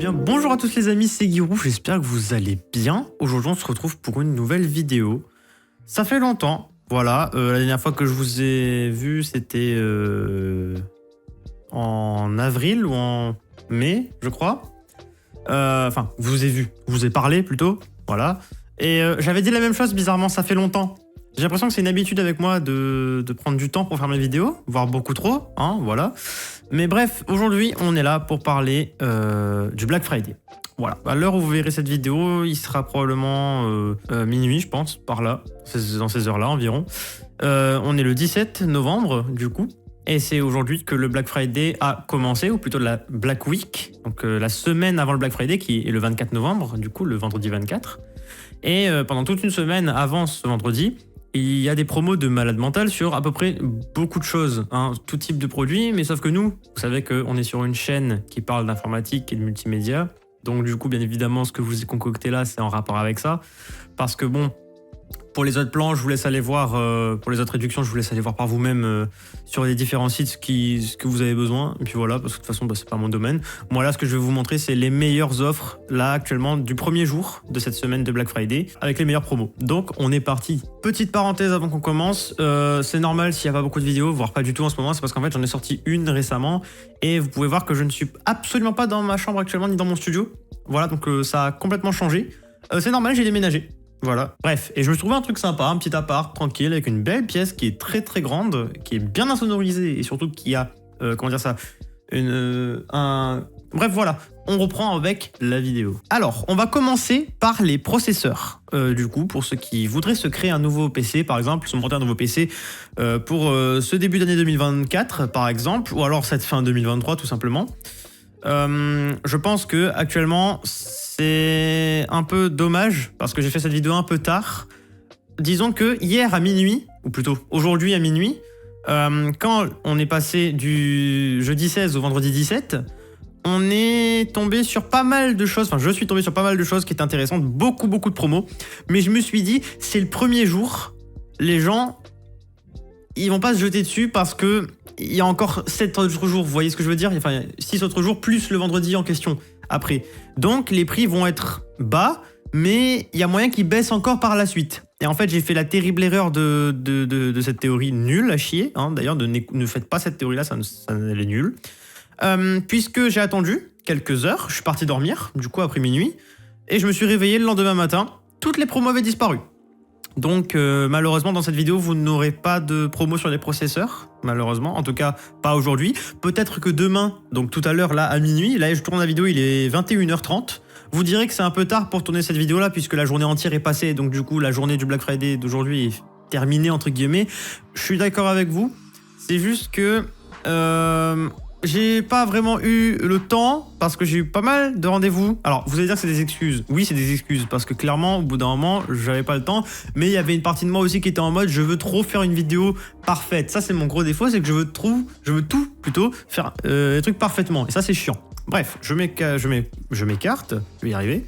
bien, bonjour à tous les amis, c'est Guirou, j'espère que vous allez bien. Aujourd'hui, on se retrouve pour une nouvelle vidéo. Ça fait longtemps, voilà. La dernière fois que je vous ai vu, c'était en avril ou en mai, je crois. Enfin, je vous ai vu, je vous ai parlé plutôt, voilà. Et j'avais dit la même chose, bizarrement, ça fait longtemps. J'ai l'impression que c'est une habitude avec moi de prendre du temps pour faire mes vidéos, voire beaucoup trop, hein, voilà. Mais bref, aujourd'hui, on est là pour parler du Black Friday. Voilà, à l'heure où vous verrez cette vidéo, il sera probablement minuit, je pense, par là, dans ces heures-là environ. On est le 17 novembre, du coup, et c'est aujourd'hui que le Black Friday a commencé, ou plutôt la Black Week, donc la semaine avant le Black Friday, qui est le 24 novembre, du coup, le vendredi 24. Et pendant toute une semaine avant ce vendredi, il y a des promos de malade mental sur à peu près beaucoup de choses, hein, tout type de produits, mais sauf que nous, vous savez qu'on est sur une chaîne qui parle d'informatique et de multimédia, donc du coup, bien évidemment, ce que je vous ai concocté là, c'est en rapport avec ça, parce que bon, pour les autres plans, je vous laisse aller voir, pour les autres réductions, je vous laisse aller voir par vous-même sur les différents sites ce que vous avez besoin. Et puis voilà, parce que de toute façon, c'est pas mon domaine. Moi là, ce que je vais vous montrer, c'est les meilleures offres, là, actuellement, du premier jour de cette semaine de Black Friday, avec les meilleures promos. Donc, on est parti. Petite parenthèse avant qu'on commence, c'est normal s'il n'y a pas beaucoup de vidéos, voire pas du tout en ce moment, c'est parce qu'en fait, j'en ai sorti une récemment, et vous pouvez voir que je ne suis absolument pas dans ma chambre actuellement, ni dans mon studio. Voilà, donc ça a complètement changé. C'est normal, j'ai déménagé. Voilà, bref, et je me suis trouvé un truc sympa, un petit appart tranquille avec une belle pièce qui est très très grande, qui est bien insonorisée et surtout qui a, comment dire ça, bref voilà, on reprend avec la vidéo. Alors, on va commencer par les processeurs, du coup, pour ceux qui voudraient se créer un nouveau PC, par exemple, se monter un nouveau PC pour ce début d'année 2024, par exemple, ou alors cette fin 2023 tout simplement. Je pense que actuellement c'est un peu dommage parce que j'ai fait cette vidéo un peu tard. Disons que hier à minuit, ou plutôt aujourd'hui à minuit, quand on est passé du jeudi 16 au vendredi 17, on est tombé sur pas mal de choses, enfin je suis tombé sur pas mal de choses qui étaient intéressantes, beaucoup de promos, mais je me suis dit c'est le premier jour, les gens ils vont pas se jeter dessus parce que il y a encore 7 autres jours, vous voyez ce que je veux dire, enfin 6 autres jours plus le vendredi en question après. Donc les prix vont être bas, mais il y a moyen qu'ils baissent encore par la suite. Et en fait, j'ai fait la terrible erreur de cette théorie nulle à chier, hein. D'ailleurs, ne faites pas cette théorie-là, elle est nulle. Puisque j'ai attendu quelques heures, je suis parti dormir, du coup après minuit, et je me suis réveillé le lendemain matin, toutes les promos avaient disparu. Donc malheureusement dans cette vidéo vous n'aurez pas de promo sur les processeurs, malheureusement, en tout cas pas aujourd'hui. Peut-être que demain, donc tout à l'heure là à minuit, là je tourne la vidéo, il est 21h30. Vous direz que c'est un peu tard pour tourner cette vidéo là puisque la journée entière est passée, donc du coup la journée du Black Friday d'aujourd'hui est terminée entre guillemets. Je suis d'accord avec vous, c'est juste que j'ai pas vraiment eu le temps parce que j'ai eu pas mal de rendez-vous. Alors, vous allez dire que c'est des excuses. Oui, c'est des excuses parce que clairement, au bout d'un moment, j'avais pas le temps. Mais il y avait une partie de moi aussi qui était en mode je veux trop faire une vidéo parfaite. Ça, c'est mon gros défaut, c'est que je veux tout plutôt faire les trucs parfaitement. Et ça, c'est chiant. Bref, je m'écarte. Je vais y arriver.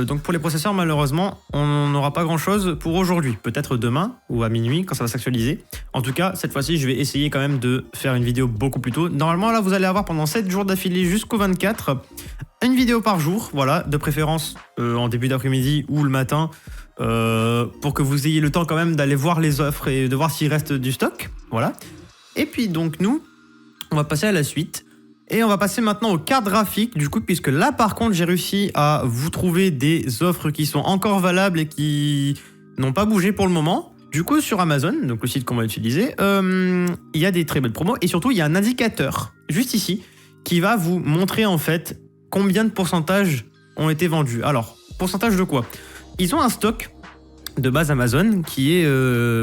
Donc pour les processeurs, malheureusement, on n'aura pas grand-chose pour aujourd'hui. Peut-être demain ou à minuit quand ça va s'actualiser. En tout cas, cette fois-ci, je vais essayer quand même de faire une vidéo beaucoup plus tôt. Normalement, là, vous allez avoir pendant 7 jours d'affilée jusqu'au 24, une vidéo par jour, voilà, de préférence en début d'après-midi ou le matin, pour que vous ayez le temps quand même d'aller voir les offres et de voir s'il reste du stock. Voilà. Et puis donc nous, on va passer à la suite. Et on va passer maintenant aux cartes graphiques, du coup, puisque là, par contre, j'ai réussi à vous trouver des offres qui sont encore valables et qui n'ont pas bougé pour le moment. Du coup, sur Amazon, donc le site qu'on va utiliser, il y a des très belles promos et surtout, il y a un indicateur, juste ici, qui va vous montrer, en fait, combien de pourcentages ont été vendus. Alors, pourcentage de quoi? Ils ont un stock de base Amazon qui est,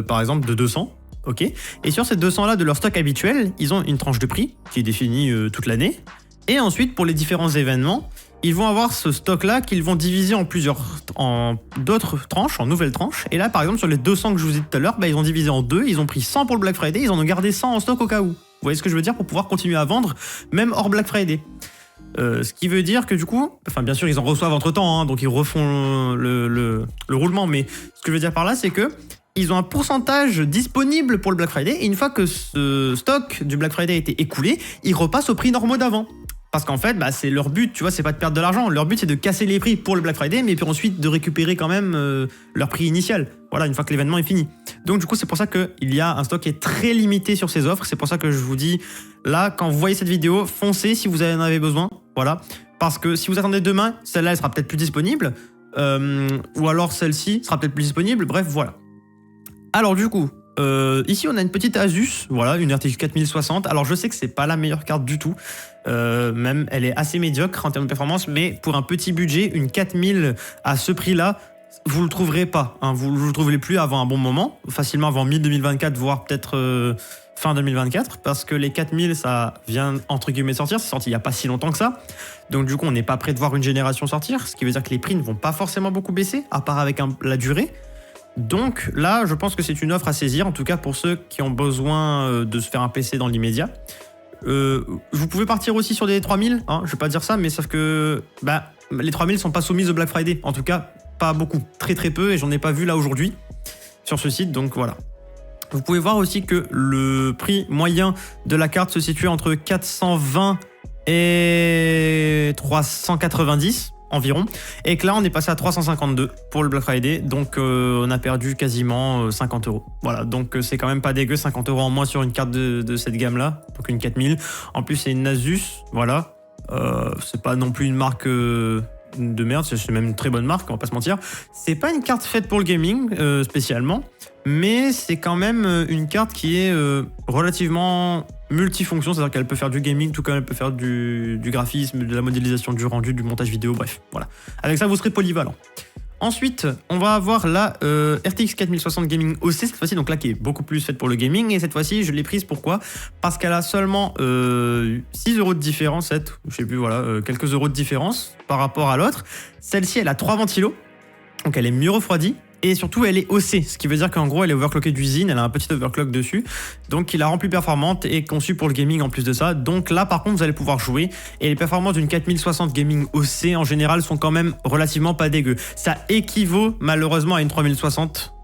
par exemple, de 200. Ok. Et sur ces 200 là de leur stock habituel, ils ont une tranche de prix qui est définie toute l'année. Et ensuite, pour les différents événements, ils vont avoir ce stock là qu'ils vont diviser en d'autres tranches, en nouvelles tranches. Et là, par exemple, sur les 200 que je vous ai dit tout à l'heure, ils ont divisé en deux. Ils ont pris 100 pour le Black Friday, ils en ont gardé 100 en stock au cas où. Vous voyez ce que je veux dire, pour pouvoir continuer à vendre, même hors Black Friday. Ce qui veut dire que du coup, enfin bien sûr ils en reçoivent entre temps, hein, donc ils refont le roulement, mais ce que je veux dire par là, c'est que ils ont un pourcentage disponible pour le Black Friday, et une fois que ce stock du Black Friday a été écoulé, il repasse au prix normaux d'avant. Parce qu'en fait, bah, c'est leur but, tu vois, c'est pas de perdre de l'argent. Leur but, c'est de casser les prix pour le Black Friday, mais puis ensuite de récupérer quand même leur prix initial. Voilà, une fois que l'événement est fini. Donc du coup, c'est pour ça qu'il y a un stock qui est très limité sur ces offres. C'est pour ça que je vous dis, là, quand vous voyez cette vidéo, foncez si vous en avez besoin. Voilà. Parce que si vous attendez demain, celle-là, elle sera peut-être plus disponible. Ou alors celle-ci sera peut-être plus disponible. Bref, voilà. Alors du coup, ici on a une petite Asus, voilà, une RTX 4060. Alors je sais que c'est pas la meilleure carte du tout, même elle est assez médiocre en termes de performance, mais pour un petit budget, une 4000 à ce prix-là, vous le trouverez pas, hein, vous le trouverez plus avant un bon moment, facilement avant mi-2024, voire peut-être fin 2024, parce que les 4000 ça vient entre guillemets sortir, c'est sorti il y a pas si longtemps que ça, donc du coup on n'est pas prêt de voir une génération sortir, ce qui veut dire que les prix ne vont pas forcément beaucoup baisser, à part avec la durée. Donc là, je pense que c'est une offre à saisir, en tout cas pour ceux qui ont besoin de se faire un PC dans l'immédiat. Vous pouvez partir aussi sur des 3000, hein, je vais pas dire ça, mais sauf que bah, les 3000 sont pas soumises au Black Friday, en tout cas pas beaucoup, très très peu, et j'en ai pas vu là aujourd'hui sur ce site, donc voilà. Vous pouvez voir aussi que le prix moyen de la carte se situe entre 420 et 390 environ, et que là on est passé à 352 pour le Black Friday, donc on a perdu quasiment 50 €. Voilà, donc c'est quand même pas dégueu, 50 € en moins sur une carte de cette gamme là, donc une 4000. En plus c'est une Asus, voilà, c'est pas non plus une marque de merde, c'est même une très bonne marque, on va pas se mentir. C'est pas une carte faite pour le gaming spécialement, mais c'est quand même une carte qui est relativement multifonction, c'est-à-dire qu'elle peut faire du gaming tout comme elle peut faire du graphisme, de la modélisation, du rendu, du montage vidéo, bref, voilà. Avec ça, vous serez polyvalent. Ensuite, on va avoir la RTX 4060 Gaming OC, cette fois-ci, donc là qui est beaucoup plus faite pour le gaming, et cette fois-ci, je l'ai prise, pourquoi? Parce qu'elle a seulement 6 € de différence, 7, je sais plus, voilà, quelques euros de différence par rapport à l'autre. Celle-ci, elle a 3 ventilos, donc elle est mieux refroidie. Et surtout, elle est OC, ce qui veut dire qu'en gros, elle est overclockée d'usine, elle a un petit overclock dessus, donc qui la rend plus performante et conçue pour le gaming en plus de ça. Donc là, par contre, vous allez pouvoir jouer, et les performances d'une 4060 Gaming OC, en général, sont quand même relativement pas dégueu. Ça équivaut malheureusement à une 3060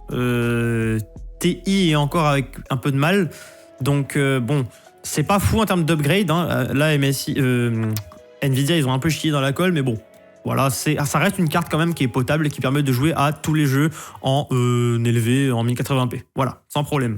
Ti, et encore avec un peu de mal. Donc bon, c'est pas fou en termes d'upgrade, hein. Là, Nvidia, ils ont un peu chié dans la colle, mais bon. Voilà, ça reste une carte quand même qui est potable et qui permet de jouer à tous les jeux en élevé, en 1080p. Voilà, sans problème.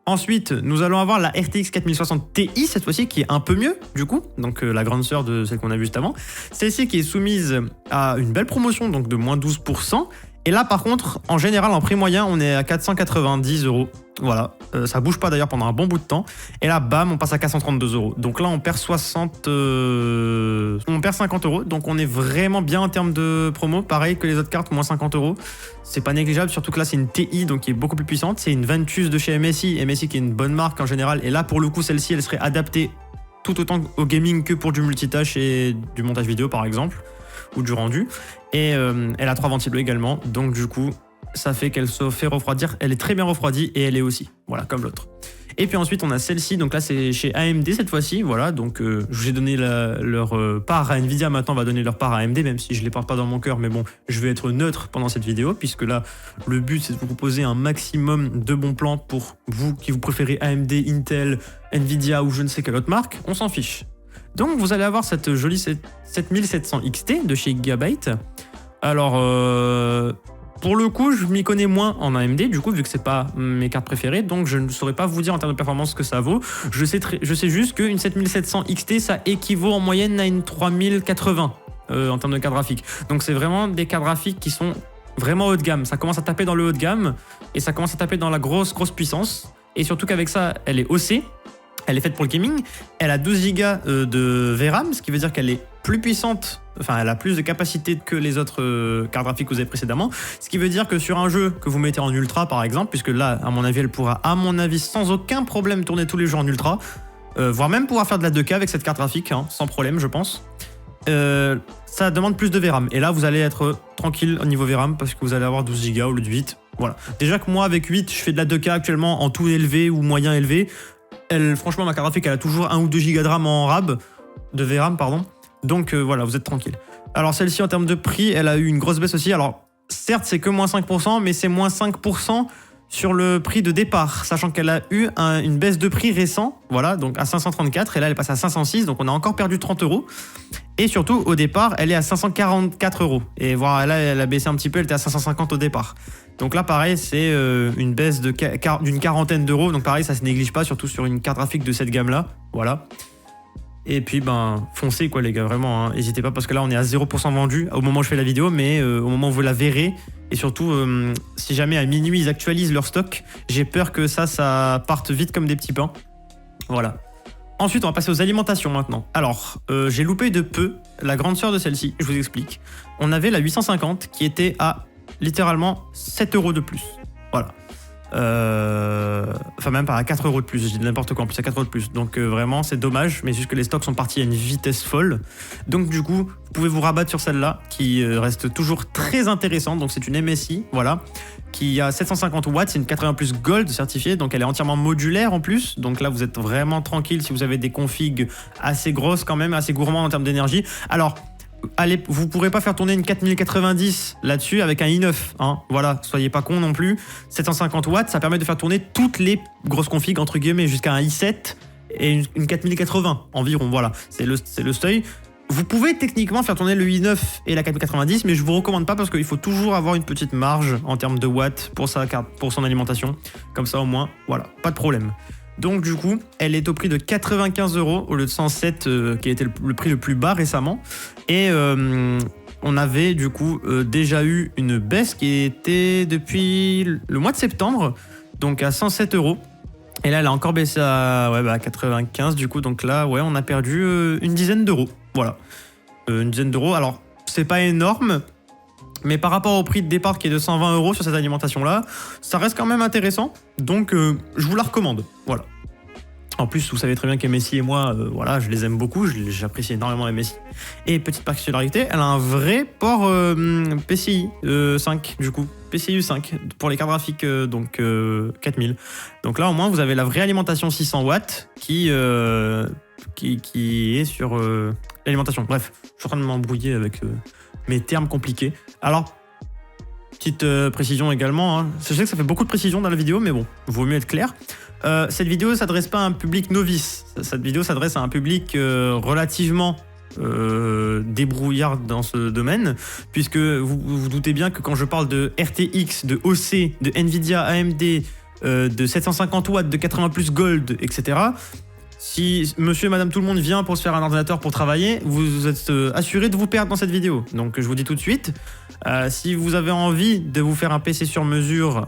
Ensuite, nous allons avoir la RTX 4060 Ti, cette fois-ci, qui est un peu mieux, du coup. Donc, la grande sœur de celle qu'on a vue juste avant. Celle-ci qui est soumise à une belle promotion, donc de moins 12%. Et là, par contre, en général, en prix moyen, on est à 490 €. Voilà, ça bouge pas d'ailleurs pendant un bon bout de temps. Et là, bam, on passe à 432 €. Donc là, on perd 50 €. Donc on est vraiment bien en termes de promo. Pareil que les autres cartes, moins 50 €. C'est pas négligeable, surtout que là, c'est une TI, donc qui est beaucoup plus puissante. C'est une Ventus de chez MSI. MSI qui est une bonne marque en général. Et là, pour le coup, celle-ci, elle serait adaptée tout autant au gaming que pour du multitâche et du montage vidéo, par exemple, ou du rendu. Et elle a 3 ventilos également, donc du coup ça fait qu'elle se fait refroidir, elle est très bien refroidie et elle est aussi, voilà, comme l'autre. Et puis ensuite on a celle-ci, donc là c'est chez AMD cette fois-ci, voilà, donc je vous ai donné leur part à Nvidia, maintenant on va donner leur part à AMD, même si je les porte pas dans mon cœur, mais bon, je vais être neutre pendant cette vidéo, puisque là le but c'est de vous proposer un maximum de bons plans pour vous qui vous préférez AMD, Intel, Nvidia ou je ne sais quelle autre marque, on s'en fiche. Donc vous allez avoir cette jolie 7700 XT de chez Gigabyte. Alors pour le coup je m'y connais moins en AMD du coup vu que c'est pas mes cartes préférées, donc je ne saurais pas vous dire en termes de performance ce que ça vaut. Je sais juste qu'une 7700 XT ça équivaut en moyenne à une 3080 en termes de carte graphique. Donc c'est vraiment des cartes graphiques qui sont vraiment haut de gamme. Ça commence à taper dans le haut de gamme et ça commence à taper dans la grosse puissance, et surtout qu'avec ça elle est OC. Elle est faite pour le gaming, elle a 12 Go de VRAM, ce qui veut dire qu'elle est plus puissante, enfin elle a plus de capacité que les autres cartes graphiques que vous avez précédemment, ce qui veut dire que sur un jeu que vous mettez en ultra par exemple, puisque là à mon avis elle pourra sans aucun problème tourner tous les jeux en ultra, voire même pouvoir faire de la 2K avec cette carte graphique, hein, sans problème je pense. Ça demande plus de VRAM, et là vous allez être tranquille au niveau VRAM parce que vous allez avoir 12 Go au lieu de 8, voilà. Déjà que moi avec 8 je fais de la 2K actuellement en tout élevé ou moyen élevé. Franchement, ma carte graphique, elle a toujours 1 ou 2 Go de RAM de VRAM, pardon. Donc voilà, vous êtes tranquille. Alors celle-ci, en termes de prix, elle a eu une grosse baisse aussi. Alors certes, c'est que moins 5%, mais c'est moins 5% sur le prix de départ, sachant qu'elle a eu une baisse de prix récent, voilà, donc à 534, et là elle passe à 506, donc on a encore perdu 30 €. Et surtout, au départ, elle est à 544 €. Et voilà, là, elle a baissé un petit peu, elle était à 550 au départ. Donc là, pareil, c'est une baisse d'une quarantaine d'euros. Donc pareil, ça se néglige pas, surtout sur une carte graphique de cette gamme-là. Voilà. Et puis, foncez quoi les gars, vraiment. N'hésitez pas, parce que là, on est à 0% vendu au moment où je fais la vidéo, mais au moment où vous la verrez, et surtout, si jamais à minuit, ils actualisent leur stock, j'ai peur que ça parte vite comme des petits pains. Voilà. Ensuite, on va passer aux alimentations maintenant. Alors, j'ai loupé de peu la grande sœur de celle-ci, je vous explique. On avait la 850 qui était à littéralement 7 € de plus. Voilà. Enfin, même pas à 4 € de plus, j'ai dit n'importe quoi, en plus à 4 € de plus. Donc vraiment, c'est dommage, mais juste que les stocks sont partis à une vitesse folle. Donc du coup, vous pouvez vous rabattre sur celle-là, qui reste toujours très intéressante. Donc c'est une MSI, voilà, qui a 750 watts, c'est une 80 plus Gold certifiée, donc elle est entièrement modulaire en plus. Donc là, vous êtes vraiment tranquille si vous avez des configs assez grosses quand même, assez gourmandes en termes d'énergie. Alors, allez, vous pourrez pas faire tourner une 4090 là-dessus avec un i9, hein, voilà, soyez pas con non plus. 750 watts, ça permet de faire tourner toutes les grosses configs entre guillemets jusqu'à un i7 et une 4080 environ, voilà, c'est le seuil. Vous pouvez techniquement faire tourner le i9 et la 4090, mais je vous recommande pas parce qu'il faut toujours avoir une petite marge en termes de watts pour son alimentation, comme ça au moins, voilà, pas de problème. Donc du coup, elle est au prix de 95 € au lieu de 107 qui a été le prix le plus bas récemment. Et on avait du coup déjà eu une baisse qui était depuis le mois de septembre, donc à 107 €. Et là, elle a encore baissé à 95 du coup. Donc là, ouais, on a perdu une dizaine d'euros. Voilà, une dizaine d'euros. Alors, c'est pas énorme, mais par rapport au prix de départ qui est de 120 € sur cette alimentation-là, ça reste quand même intéressant. Donc, je vous la recommande. Voilà. En plus, vous savez très bien qu'MSI et moi, voilà, je les aime beaucoup, j'apprécie énormément MSI. Et petite particularité, elle a un vrai port PCI 5 du coup, PCIe 5 pour les cartes graphiques 4000. Donc là, au moins, vous avez la vraie alimentation 600 watts qui est sur l'alimentation. Bref, je suis en train de m'embrouiller avec mes termes compliqués. Alors, petite précision également, hein. Je sais que ça fait beaucoup de précision dans la vidéo, mais bon, il vaut mieux être clair. Cette vidéo ne s'adresse pas à un public novice. Cette vidéo s'adresse à un public relativement débrouillard dans ce domaine, puisque vous doutez bien que quand je parle de RTX, de OC, de Nvidia, AMD, de 750 watts, de 80 plus Gold, etc., si monsieur et madame tout le monde vient pour se faire un ordinateur pour travailler, vous êtes assuré de vous perdre dans cette vidéo. Donc je vous dis tout de suite, si vous avez envie de vous faire un PC sur mesure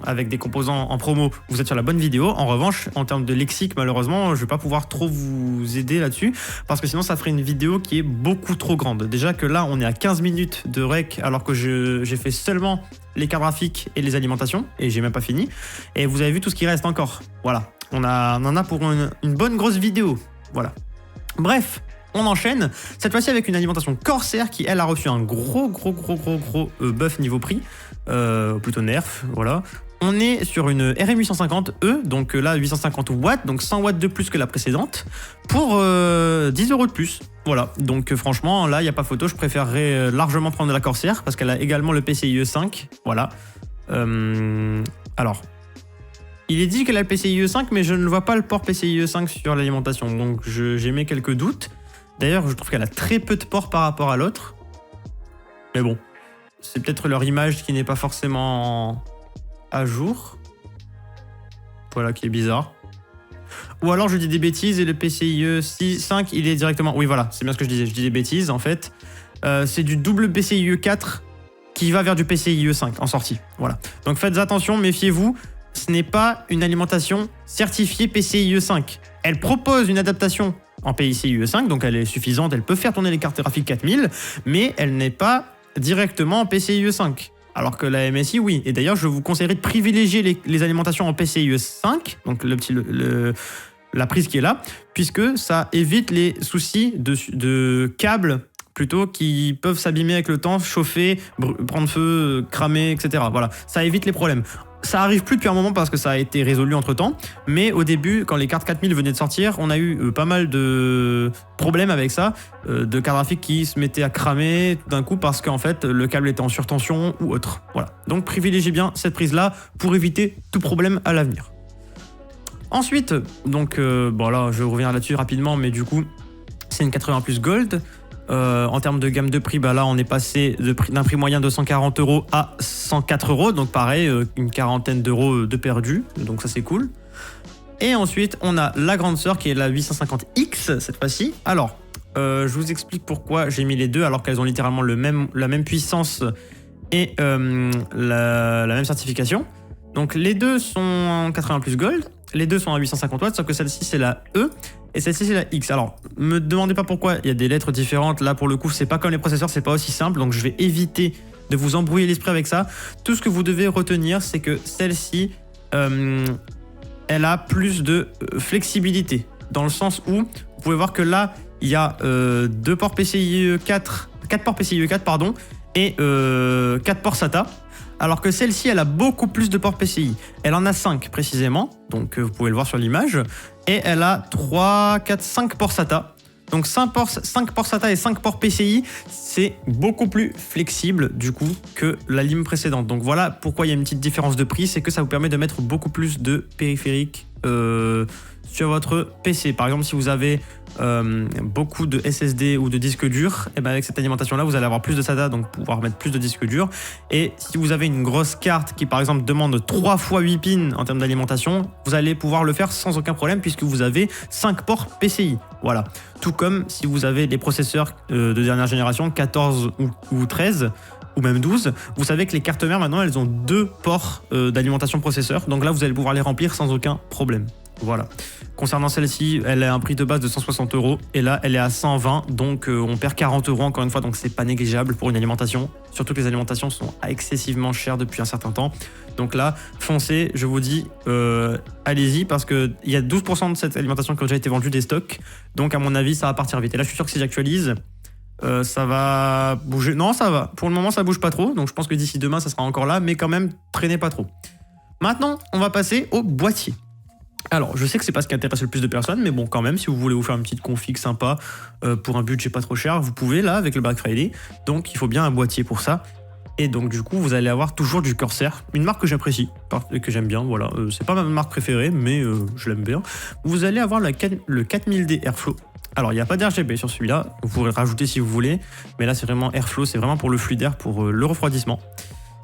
avec des composants en promo, vous êtes sur la bonne vidéo. En revanche, en termes de lexique, malheureusement, je ne vais pas pouvoir trop vous aider là-dessus, parce que sinon ça ferait une vidéo qui est beaucoup trop grande. Déjà que là, on est à 15 minutes de rec, alors que j'ai fait seulement les cartes graphiques et les alimentations, et j'ai même pas fini. Et vous avez vu tout ce qui reste encore. Voilà. On en a pour une bonne grosse vidéo. Voilà. Bref, on enchaîne. Cette fois-ci avec une alimentation Corsair qui, elle, a reçu un gros buff niveau prix. Plutôt nerf, voilà. On est sur une RM850E, donc là 850 watts, donc 100 watts de plus que la précédente, pour 10 € de plus. Voilà, donc franchement, là, il n'y a pas photo, je préférerais largement prendre la Corsair, parce qu'elle a également le PCIe 5, voilà. Alors, il est dit qu'elle a le PCIe 5, mais je ne vois pas le port PCIe 5 sur l'alimentation, donc j'émets quelques doutes. D'ailleurs, je trouve qu'elle a très peu de ports par rapport à l'autre. Mais bon, c'est peut-être leur image qui n'est pas forcément à jour. Voilà, qui est bizarre. Ou alors je dis des bêtises et le PCIe 5, il est directement... Oui, voilà, c'est bien ce que je disais. Je dis des bêtises, en fait. C'est du double PCIe 4 qui va vers du PCIe 5 en sortie. Voilà. Donc faites attention, méfiez-vous. Ce n'est pas une alimentation certifiée PCIe 5. Elle propose une adaptation en PCIe 5, donc elle est suffisante, elle peut faire tourner les cartes graphiques 4000, mais elle n'est pas directement en PCIe 5. Alors que la MSI, oui. Et d'ailleurs, je vous conseillerais de privilégier les alimentations en PCIe 5, donc la prise qui est là, puisque ça évite les soucis de câbles plutôt qui peuvent s'abîmer avec le temps, chauffer, prendre feu, cramer, etc. Voilà, ça évite les problèmes. ça arrive plus depuis un moment parce que ça a été résolu entre temps, mais au début, quand les cartes 4000 venaient de sortir, on a eu pas mal de problèmes avec ça, de cartes graphiques qui se mettaient à cramer d'un coup parce qu'en fait le câble était en surtension ou autre. Voilà. Donc privilégiez bien cette prise là pour éviter tout problème à l'avenir. Ensuite, donc bon là je reviens là-dessus rapidement, mais du coup c'est une 80 Plus Gold. En termes de gamme de prix, bah là on est passé d'un prix moyen de 140 € à 104 €, donc pareil, une quarantaine d'euros de perdu, donc ça c'est cool. Et ensuite on a la grande sœur qui est la 850X cette fois-ci. Alors je vous explique pourquoi j'ai mis les deux alors qu'elles ont littéralement la même puissance et la même certification. Donc les deux sont en 80 Plus Gold, les deux sont à 850 watts, sauf que celle-ci c'est la E et celle-ci c'est la X. Alors, me demandez pas pourquoi, il y a des lettres différentes. Là pour le coup, c'est pas comme les processeurs, c'est pas aussi simple, donc je vais éviter de vous embrouiller l'esprit avec ça. Tout ce que vous devez retenir, c'est que celle-ci, elle a plus de flexibilité, dans le sens où vous pouvez voir que là, il y a 4 ports PCIe 4, pardon, et 4 ports SATA. Alors que celle-ci, elle a beaucoup plus de ports PCI. Elle en a 5 précisément, donc vous pouvez le voir sur l'image. Et elle a 5 ports SATA. Donc 5 ports SATA et 5 ports PCI, c'est beaucoup plus flexible du coup que la lime précédente. Donc voilà pourquoi il y a une petite différence de prix, c'est que ça vous permet de mettre beaucoup plus de périphériques sur votre PC. Par exemple, si vous avez beaucoup de SSD ou de disques durs, et ben avec cette alimentation là vous allez avoir plus de SATA, donc pouvoir mettre plus de disques durs. Et si vous avez une grosse carte qui par exemple demande 3 fois 8 pins en termes d'alimentation, vous allez pouvoir le faire sans aucun problème puisque vous avez 5 ports PCI. Voilà. Tout comme si vous avez des processeurs de dernière génération 14 ou 13 ou même 12, vous savez que les cartes mères maintenant elles ont 2 ports d'alimentation processeur, donc là vous allez pouvoir les remplir sans aucun problème. Voilà. Concernant celle-ci, elle a un prix de base de 160 € et là elle est à 120, donc on perd 40 € encore une fois, donc c'est pas négligeable pour une alimentation, surtout que les alimentations sont excessivement chères depuis un certain temps. Donc là, foncez, je vous dis, allez-y, parce qu'il y a 12% de cette alimentation qui a déjà été vendue des stocks, donc à mon avis ça va partir vite. Et là je suis sûr que si j'actualise, ça va bouger. Non, ça va, pour le moment ça bouge pas trop, donc je pense que d'ici demain ça sera encore là, mais quand même traînez pas trop. Maintenant on va passer au boîtier. Alors, je sais que c'est pas ce qui intéresse le plus de personnes, mais bon, quand même, si vous voulez vous faire une petite config sympa pour un budget pas trop cher, vous pouvez là avec le Black Friday. Donc, il faut bien un boîtier pour ça. Et donc, du coup, vous allez avoir toujours du Corsair, une marque que j'apprécie, que j'aime bien. Voilà, c'est pas ma marque préférée, mais je l'aime bien. Vous allez avoir le 4000D Airflow. Alors, il n'y a pas d'RGB sur celui-là. Vous pourrez le rajouter si vous voulez, mais là, c'est vraiment Airflow, c'est vraiment pour le flux d'air, pour le refroidissement.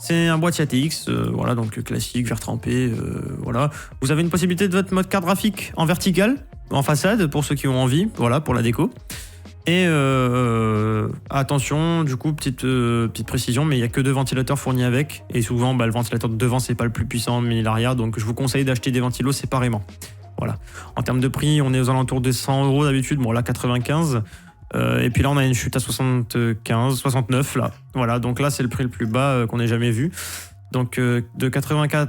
C'est un boîtier ATX, voilà, donc classique, verre trempé, voilà. Vous avez une possibilité de votre mode carte graphique en vertical, en façade, pour ceux qui ont envie, voilà, pour la déco. Et attention, du coup, petite précision, mais il n'y a que 2 ventilateurs fournis avec. Et souvent, le ventilateur de devant, c'est pas le plus puissant, mais l'arrière, donc je vous conseille d'acheter des ventilos séparément. Voilà. En termes de prix, on est aux alentours de 100 € d'habitude, bon là 95. Et puis là on a une chute à 75, 69 là. Voilà, donc là c'est le prix le plus bas qu'on ait jamais vu. Donc de 95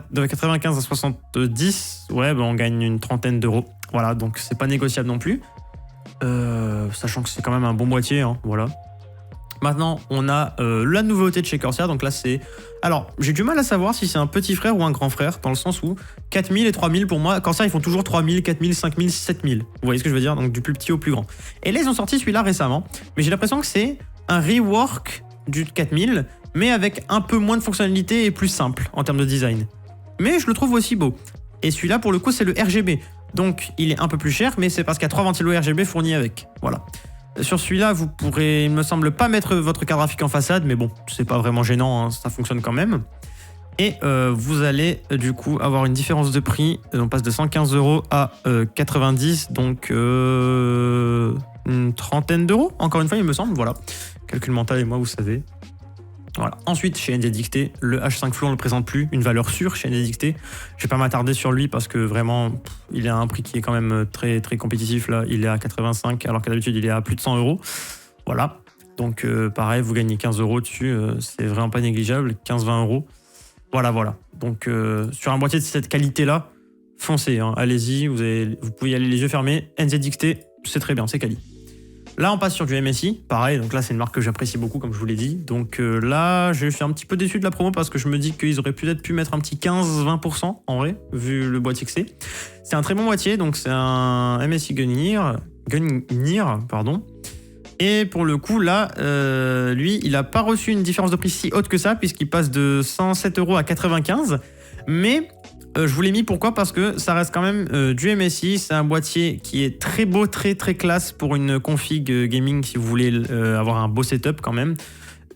à 70, ouais, on gagne une trentaine d'euros. Voilà, donc c'est pas négociable non plus. Sachant que c'est quand même un bon boîtier, hein, voilà. Maintenant, on a la nouveauté de chez Corsair. Donc là, c'est... Alors, j'ai du mal à savoir si c'est un petit frère ou un grand frère, dans le sens où 4000 et 3000, pour moi, Corsair, ils font toujours 3000, 4000, 5000, 7000. Vous voyez ce que je veux dire? Donc du plus petit au plus grand. Et là, ils ont sorti celui-là récemment. Mais j'ai l'impression que c'est un rework du 4000, mais avec un peu moins de fonctionnalités et plus simple en termes de design. Mais je le trouve aussi beau. Et celui-là, pour le coup, c'est le RGB. Donc, il est un peu plus cher, mais c'est parce qu'il y a 3 ventilos RGB fournis avec. Voilà. Sur celui-là, vous pourrez, il me semble, pas mettre votre carte graphique en façade, mais bon, c'est pas vraiment gênant, hein, ça fonctionne quand même. Et vous allez du coup avoir une différence de prix, on passe de 115 € à 90, donc une trentaine d'euros, encore une fois, il me semble, voilà. Calcul mental et moi, vous savez. Voilà. Ensuite, chez NZXT, le H5 Flow, on ne le présente plus, une valeur sûre chez NZXT. Je vais pas m'attarder sur lui parce que vraiment, il a un prix qui est quand même très, très compétitif. Là, il est à 85, alors qu'à d'habitude, il est à plus de 100 €. Voilà. Donc, pareil, vous gagnez 15 € dessus. C'est vraiment pas négligeable, 15-20 €. Voilà. Donc, sur un boîtier de cette qualité-là, foncez. Hein. Allez-y, vous pouvez y aller les yeux fermés. NZXT, c'est très bien, c'est quali. Là, on passe sur du MSI, pareil, donc là, c'est une marque que j'apprécie beaucoup, comme je vous l'ai dit. Donc là, je suis un petit peu déçu de la promo parce que je me dis qu'ils auraient peut-être pu mettre un petit 15-20% en vrai, vu le boîtier que c'est. C'est un très bon boîtier, donc c'est un MSI Gungnir, pardon. Et pour le coup, là, lui, il n'a pas reçu une différence de prix si haute que ça, puisqu'il passe de 107 € à 95. Mais je vous l'ai mis pourquoi? Parce que ça reste quand même du MSI. C'est un boîtier qui est très beau, très très classe pour une config gaming si vous voulez avoir un beau setup quand même.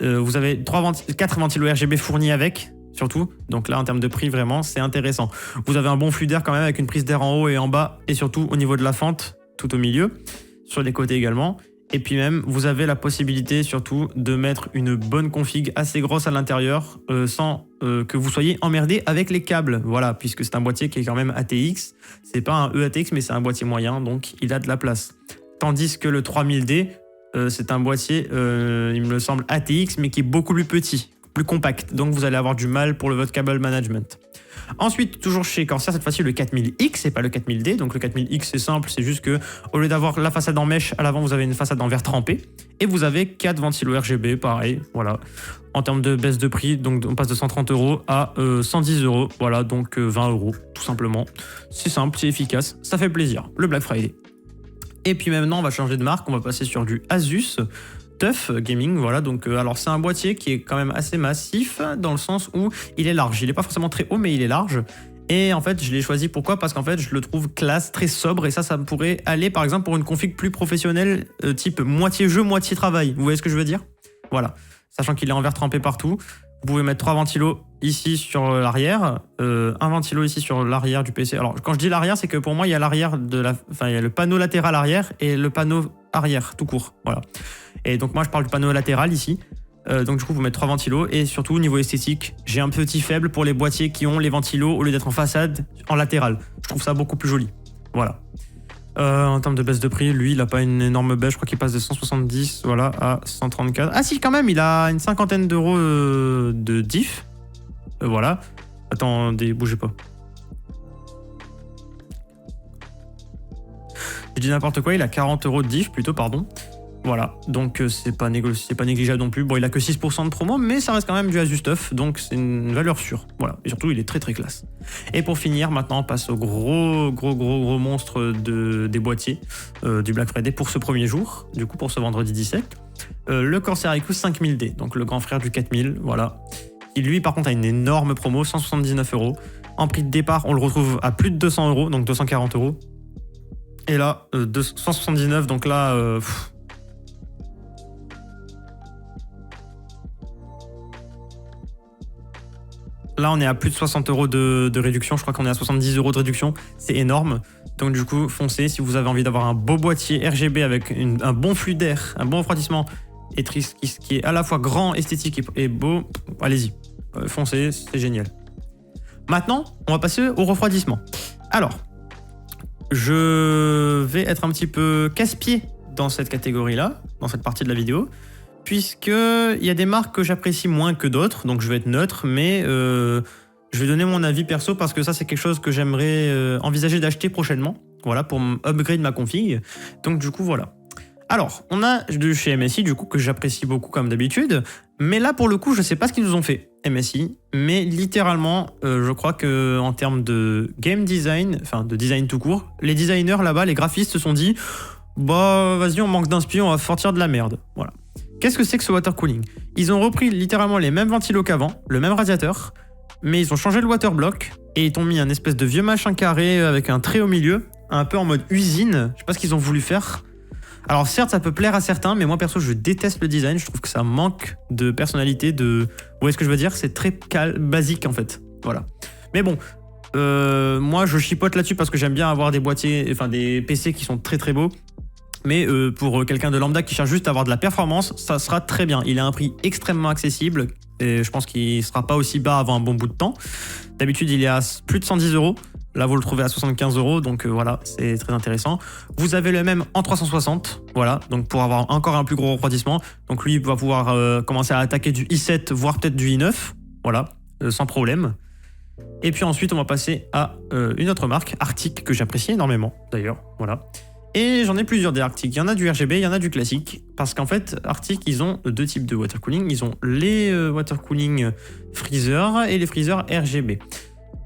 Vous avez 4 ventilos RGB fournis avec, surtout. Donc là, en termes de prix, vraiment, c'est intéressant. Vous avez un bon flux d'air quand même avec une prise d'air en haut et en bas, et surtout au niveau de la fente, tout au milieu, sur les côtés également. Et puis même, vous avez la possibilité surtout de mettre une bonne config assez grosse à l'intérieur sans que vous soyez emmerdé avec les câbles. Voilà, puisque c'est un boîtier qui est quand même ATX. C'est pas un EATX, mais c'est un boîtier moyen, donc il a de la place. Tandis que le 3000D, c'est un boîtier, il me semble, ATX, mais qui est beaucoup plus petit, plus compact. Donc vous allez avoir du mal pour votre cable management. Ensuite, toujours chez Corsair, cette fois-ci le 4000X et pas le 4000D. Donc le 4000X, c'est simple, c'est juste que au lieu d'avoir la façade en mèche, à l'avant, vous avez une façade en verre trempé. Et vous avez 4 ventilos RGB, pareil, voilà. En termes de baisse de prix, donc on passe de 130 € à 110 €. Voilà, donc 20 €, tout simplement. C'est simple, c'est efficace, ça fait plaisir. Le Black Friday. Et puis maintenant, on va changer de marque, on va passer sur du Asus TUF Gaming, voilà. Donc alors c'est un boîtier qui est quand même assez massif dans le sens où il est large. Il n'est pas forcément très haut, mais il est large. Et en fait, je l'ai choisi pourquoi? Parce qu'en fait, je le trouve classe, très sobre, et ça pourrait aller par exemple pour une config plus professionnelle, type moitié jeu, moitié travail. Vous voyez ce que je veux dire? Voilà. Sachant qu'il est en verre trempé partout. Vous pouvez mettre 3 ventilos ici sur l'arrière, un ventilo ici sur l'arrière du PC. Alors quand je dis l'arrière, c'est que pour moi il y a l'arrière il y a le panneau latéral arrière et le panneau arrière tout court. Voilà. Et donc moi je parle du panneau latéral ici. Donc du coup vous mettez 3 ventilos et surtout au niveau esthétique, j'ai un petit faible pour les boîtiers qui ont les ventilos au lieu d'être en façade, en latéral. Je trouve ça beaucoup plus joli. Voilà. En termes de baisse de prix, lui, il n'a pas une énorme baisse. Je crois qu'il passe de 170 voilà, à 134. Ah si, quand même, il a une cinquantaine d'euros de diff. Voilà. Attendez, bougez pas. Je dis n'importe quoi, il a 40 € de diff plutôt, pardon. Voilà, donc c'est pas négligeable non plus. Bon, il a que 6% de promo, mais ça reste quand même du Asus TUF, donc c'est une valeur sûre. Voilà, et surtout, il est très très classe. Et pour finir, maintenant, on passe au gros monstre des boîtiers du Black Friday pour ce premier jour, du coup pour ce vendredi 17. Le Corsair EOS 5000D, donc le grand frère du 4000, voilà. Qui lui, par contre, a une énorme promo, 179 €. En prix de départ, on le retrouve à plus de 200 €, donc 240 €. Et là, 179, donc là... Là, on est à plus de 60 € de réduction. Je crois qu'on est à 70 € de réduction. C'est énorme. Donc, du coup, foncez. Si vous avez envie d'avoir un beau boîtier RGB avec un bon flux d'air, un bon refroidissement, et qui est à la fois grand, esthétique et beau, allez-y. Foncez, c'est génial. Maintenant, on va passer au refroidissement. Alors, je vais être un petit peu casse-pied dans cette catégorie-là, dans cette partie de la vidéo. Puisqu'il y a des marques que j'apprécie moins que d'autres, donc je vais être neutre, mais je vais donner mon avis perso parce que ça c'est quelque chose que j'aimerais envisager d'acheter prochainement, voilà, pour upgrade ma config. Donc du coup voilà. Alors, on a de chez MSI du coup que j'apprécie beaucoup comme d'habitude, mais là pour le coup je sais pas ce qu'ils nous ont fait MSI, mais littéralement je crois que en termes de game design, enfin de design tout court, les designers là-bas, les graphistes se sont dit bah vas-y on manque d'inspiration, on va sortir de la merde, voilà. Qu'est-ce que c'est que ce water cooling? Ils ont repris littéralement les mêmes ventilos qu'avant, le même radiateur, mais ils ont changé le water block et ils t'ont mis un espèce de vieux machin carré avec un trait au milieu, un peu en mode usine. Je sais pas ce qu'ils ont voulu faire. Alors certes, ça peut plaire à certains, mais moi perso, je déteste le design. Je trouve que ça manque de personnalité, Vous voyez ce que je veux dire? C'est très basique en fait. Voilà. Mais bon, moi je chipote là-dessus parce que j'aime bien avoir des boîtiers, enfin des PC qui sont très très beaux. Mais pour quelqu'un de lambda qui cherche juste à avoir de la performance, ça sera très bien. Il a un prix extrêmement accessible et je pense qu'il ne sera pas aussi bas avant un bon bout de temps. D'habitude, il est à plus de 110 €. Là, vous le trouvez à 75 €, donc voilà, c'est très intéressant. Vous avez le même en 360, voilà, donc pour avoir encore un plus gros refroidissement. Donc lui, il va pouvoir commencer à attaquer du i7, voire peut-être du i9, voilà, sans problème. Et puis ensuite, on va passer à une autre marque, Arctic, que j'apprécie énormément d'ailleurs, voilà. Et j'en ai plusieurs des Arctic. Il y en a du RGB, il y en a du classique. Parce qu'en fait, Arctic, ils ont deux types de water cooling. Ils ont les water cooling freezer et les freezer RGB.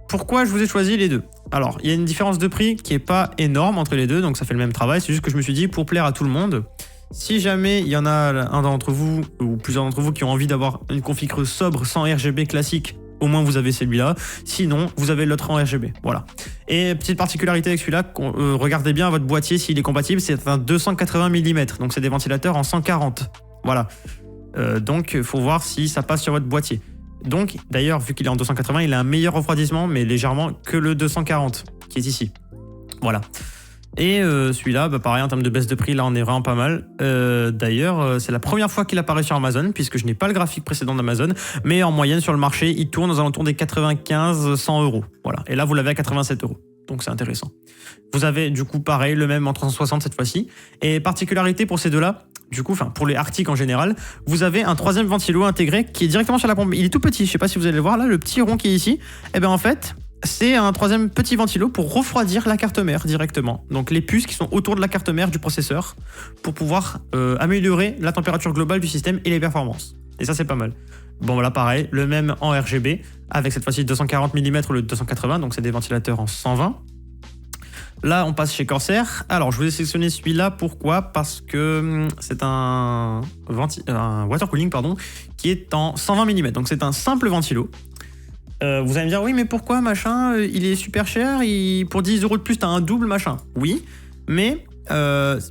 Pourquoi je vous ai choisi les deux? Alors, il y a une différence de prix qui est pas énorme entre les deux, donc ça fait le même travail. C'est juste que je me suis dit, pour plaire à tout le monde, si jamais il y en a un d'entre vous ou plusieurs d'entre vous qui ont envie d'avoir une config sobre sans RGB classique, au moins vous avez celui-là. Sinon, vous avez l'autre en RGB. Voilà. Et petite particularité avec celui-là, regardez bien votre boîtier s'il est compatible, c'est un 280 mm, donc c'est des ventilateurs en 140. Voilà. Donc, il faut voir si ça passe sur votre boîtier. Donc, d'ailleurs, vu qu'il est en 280, il a un meilleur refroidissement, mais légèrement que le 240, qui est ici. Voilà. Et celui-là, bah, pareil, en termes de baisse de prix, là, on est vraiment pas mal. D'ailleurs, c'est la première fois qu'il apparaît sur Amazon, puisque je n'ai pas le graphique précédent d'Amazon, mais en moyenne, sur le marché, il tourne aux alentours des 95-100 euros. Voilà. Et là, vous l'avez à 87 euros. Donc, c'est intéressant. Vous avez, du coup, pareil, le même en 360 cette fois-ci. Et particularité pour ces deux-là, du coup, pour les Arctic en général, vous avez un troisième ventilo intégré qui est directement sur la pompe. Il est tout petit, je sais pas si vous allez le voir là, le petit rond qui est ici. Et bien en fait, c'est un troisième petit ventilo pour refroidir la carte mère directement. Donc les puces qui sont autour de la carte mère du processeur pour pouvoir améliorer la température globale du système et les performances. Et ça, c'est pas mal. Bon, voilà, pareil, le même en RGB, avec cette fois-ci 240 mm ou le 280, donc c'est des ventilateurs en 120. Là, on passe chez Corsair. Alors, je vous ai sélectionné celui-là. Pourquoi? Parce que c'est un water cooling qui est en 120 mm. Donc, c'est un simple ventilo. Vous allez me dire, oui, mais pourquoi, machin, il est super cher, pour 10 euros de plus, t'as un double, machin. Oui, mais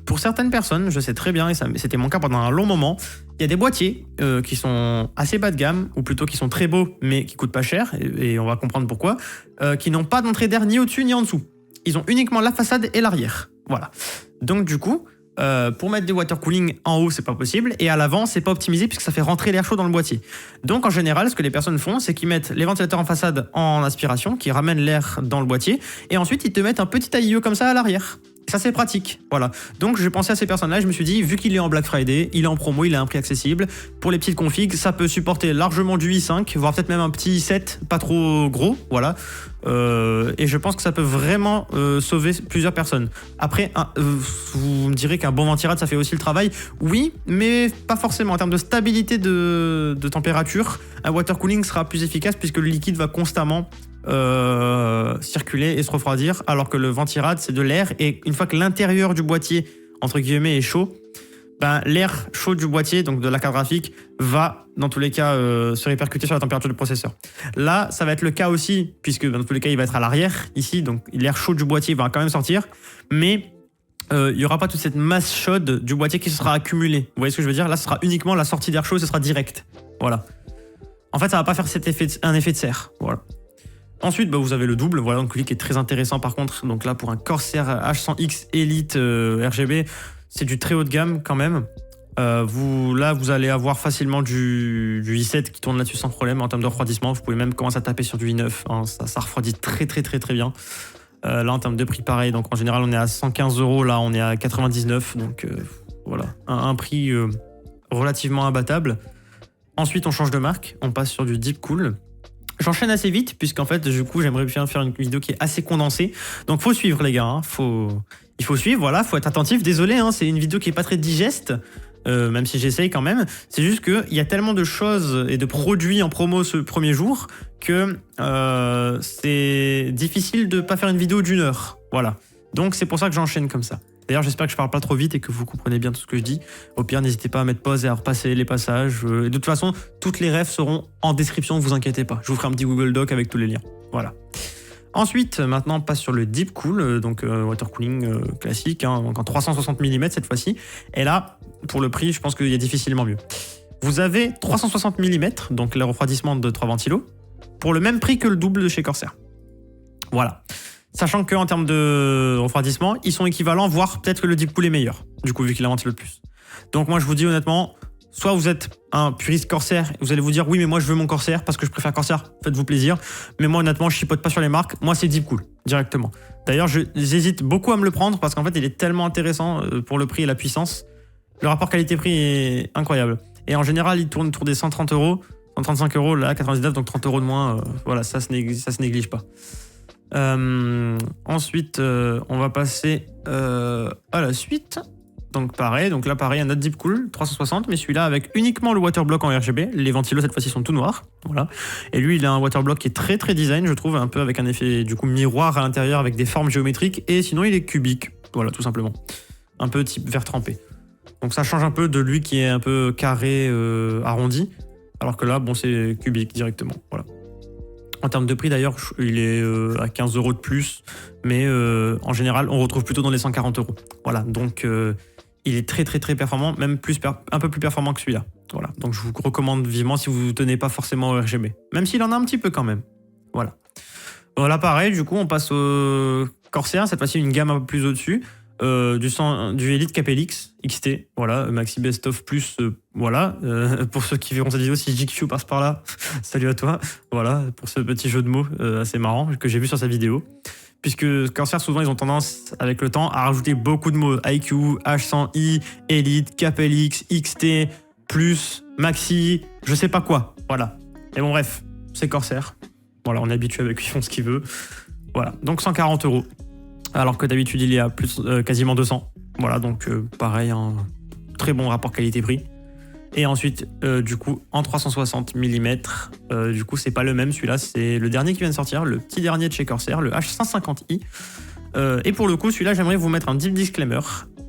pour certaines personnes, je sais très bien, et c'était mon cas pendant un long moment, il y a des boîtiers qui sont assez bas de gamme, ou plutôt qui sont très beaux, mais qui coûtent pas cher, et on va comprendre pourquoi, qui n'ont pas d'entrée d'air ni au-dessus ni en dessous. Ils ont uniquement la façade et l'arrière. Voilà. Donc du coup, pour mettre des water cooling en haut, c'est pas possible. Et à l'avant, c'est pas optimisé puisque ça fait rentrer l'air chaud dans le boîtier. Donc en général, ce que les personnes font, c'est qu'ils mettent les ventilateurs en façade en aspiration, qui ramènent l'air dans le boîtier. Et ensuite, ils te mettent un petit AIE comme ça à l'arrière. Ça, c'est pratique. Voilà. Donc j'ai pensé à ces personnes-là. Je me suis dit, vu qu'il est en Black Friday, il est en promo, il a un prix accessible. Pour les petites configs, ça peut supporter largement du i5, voire peut-être même un petit i7, pas trop gros. Voilà. Et je pense que ça peut vraiment sauver plusieurs personnes. Après, vous me direz qu'un bon ventirad, ça fait aussi le travail. Oui, mais pas forcément. En termes de stabilité de température, un water cooling sera plus efficace puisque le liquide va constamment circuler et se refroidir, alors que le ventirad, c'est de l'air. Et une fois que l'intérieur du boîtier, entre guillemets, est chaud, ben, l'air chaud du boîtier, donc de la carte graphique, va dans tous les cas se répercuter sur la température du processeur. Là, ça va être le cas aussi, puisque dans tous les cas, il va être à l'arrière, ici, donc l'air chaud du boîtier va quand même sortir, mais il n'y aura pas toute cette masse chaude du boîtier qui se sera accumulée. Vous voyez ce que je veux dire? Là, ce sera uniquement la sortie d'air chaud, ce sera direct. Voilà. En fait, ça va pas faire un effet de serre. Voilà. Ensuite, bah, vous avez le double, voilà, donc lui qui est très intéressant par contre. Donc là, pour un Corsair H100X Elite RGB, c'est du très haut de gamme quand même. Vous allez avoir facilement du i7 qui tourne là-dessus sans problème en termes de refroidissement. Vous pouvez même commencer à taper sur du i9. Hein, ça refroidit très bien. Là, en termes de prix, pareil. Donc en général, on est à 115 euros. Là, on est à 99. Donc voilà, un prix relativement imbattable. Ensuite, on change de marque. On passe sur du Deepcool. J'enchaîne assez vite, puisqu'en fait, du coup, j'aimerais bien faire une vidéo qui est assez condensée. Donc, faut suivre, les gars. Hein. Il faut suivre, voilà, faut être attentif. Désolé, hein, c'est une vidéo qui est pas très digeste, même si j'essaye quand même. C'est juste qu'il y a tellement de choses et de produits en promo ce premier jour que c'est difficile de pas faire une vidéo d'1 heure. Voilà. Donc, c'est pour ça que j'enchaîne comme ça. D'ailleurs, j'espère que je parle pas trop vite et que vous comprenez bien tout ce que je dis. Au pire, n'hésitez pas à mettre pause et à repasser les passages. De toute façon, toutes les refs seront en description, ne vous inquiétez pas. Je vous ferai un petit Google Doc avec tous les liens. Voilà. Ensuite, maintenant, on passe sur le Deepcool, donc water cooling classique, hein, donc en 360 mm cette fois-ci. Et là, pour le prix, je pense qu'il y a difficilement mieux. Vous avez 360 mm, donc le refroidissement de 3 ventilos, pour le même prix que le double de chez Corsair. Voilà. Sachant qu'en termes de refroidissement, ils sont équivalents, voire peut-être que le Deepcool est meilleur, du coup, vu qu'il a un ventilo de plus. Donc moi, je vous dis honnêtement, soit vous êtes un puriste Corsair, et vous allez vous dire, oui, mais moi, je veux mon Corsair, parce que je préfère Corsair, faites-vous plaisir. Mais moi, honnêtement, je chipote pas sur les marques, moi, c'est Deepcool, directement. D'ailleurs, j'hésite beaucoup à me le prendre, parce qu'en fait, il est tellement intéressant pour le prix et la puissance. Le rapport qualité-prix est incroyable. Et en général, il tourne autour des 130 euros, 135 euros, là, 99, donc 30 euros de moins, voilà, ça se néglige pas. Ensuite, on va passer à la suite. Donc pareil, donc là pareil, un autre Deepcool 360, mais celui-là avec uniquement le waterblock en RGB. Les ventilos cette fois-ci sont tout noirs, voilà. Et lui, il a un waterblock qui est très très design, je trouve, un peu avec un effet du coup miroir à l'intérieur avec des formes géométriques. Et sinon, il est cubique, voilà, tout simplement, un peu type verre trempé. Donc ça change un peu de lui qui est un peu carré, arrondi, alors que là, bon, c'est cubique directement, voilà. En termes de prix d'ailleurs, il est à 15 € de plus, mais en général, on retrouve plutôt dans les 140 €. Voilà, donc il est très très très performant, même un peu plus performant que celui-là. Voilà, donc je vous recommande vivement si vous ne tenez pas forcément au RGB, même s'il en a un petit peu quand même. Voilà. Voilà, pareil, du coup, on passe au Corsair, cette fois-ci une gamme un peu plus au-dessus. Du Elite KPLX XT, voilà, Maxi Best of Plus, voilà, pour ceux qui verront cette vidéo, si GQ passe par là, salut à toi, voilà, pour ce petit jeu de mots assez marrant que j'ai vu sur sa vidéo, puisque Corsair, souvent, ils ont tendance, avec le temps, à rajouter beaucoup de mots, IQ, H100i, Elite, KPLX, XT, Plus, Maxi, je sais pas quoi, voilà. Et bon, bref, c'est Corsair, voilà, on est habitué avec eux, ils font ce qu'ils veulent, voilà, donc 140 €. Alors que d'habitude il y a plus quasiment 200. Voilà, donc pareil, un très bon rapport qualité-prix. Et ensuite, du coup, en 360 mm, du coup, c'est pas le même, celui-là, c'est le dernier qui vient de sortir, le petit dernier de chez Corsair, le H150i. Et pour le coup, celui-là, j'aimerais vous mettre un deep disclaimer.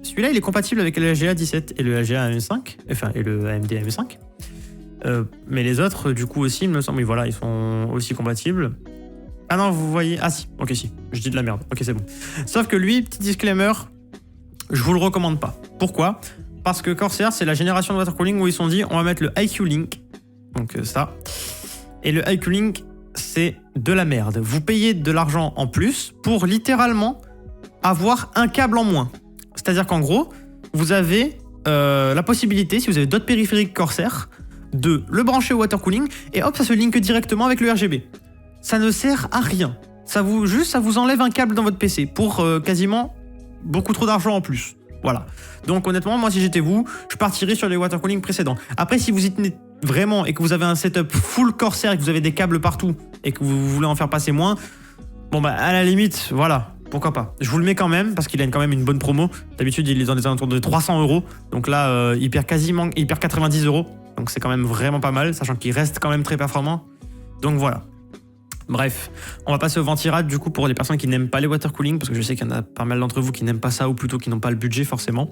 Celui-là, il est compatible avec le LGA 17 et le LGA AM5, enfin, et le AMD AM5. Mais les autres, du coup, aussi, il me semble, oui, voilà, ils sont aussi compatibles. Ah non, vous voyez... Ah si, ok si, je dis de la merde, ok c'est bon. Sauf que lui, petit disclaimer, je vous le recommande pas. Pourquoi ? Parce que Corsair, c'est la génération de watercooling où ils se sont dit, on va mettre le IQ Link, donc ça. Et le IQ Link, c'est de la merde. Vous payez de l'argent en plus pour littéralement avoir un câble en moins. C'est-à-dire qu'en gros, vous avez la possibilité, si vous avez d'autres périphériques Corsair, de le brancher au watercooling et hop, ça se link directement avec le RGB. Ça ne sert à rien. Ça vous enlève un câble dans votre PC pour quasiment beaucoup trop d'argent en plus. Voilà. Donc honnêtement, moi si j'étais vous, je partirais sur les watercooling précédents. Après, si vous y tenez vraiment et que vous avez un setup full Corsair et que vous avez des câbles partout et que vous voulez en faire passer moins, bon bah à la limite, voilà, pourquoi pas. Je vous le mets quand même parce qu'il a quand même une bonne promo. D'habitude, il est dans les alentours de 300 €. Donc là, il perd 90 €. Donc c'est quand même vraiment pas mal, sachant qu'il reste quand même très performant. Donc voilà. Bref, on va passer au Ventirad du coup pour les personnes qui n'aiment pas les watercooling, parce que je sais qu'il y en a pas mal d'entre vous qui n'aiment pas ça ou plutôt qui n'ont pas le budget forcément.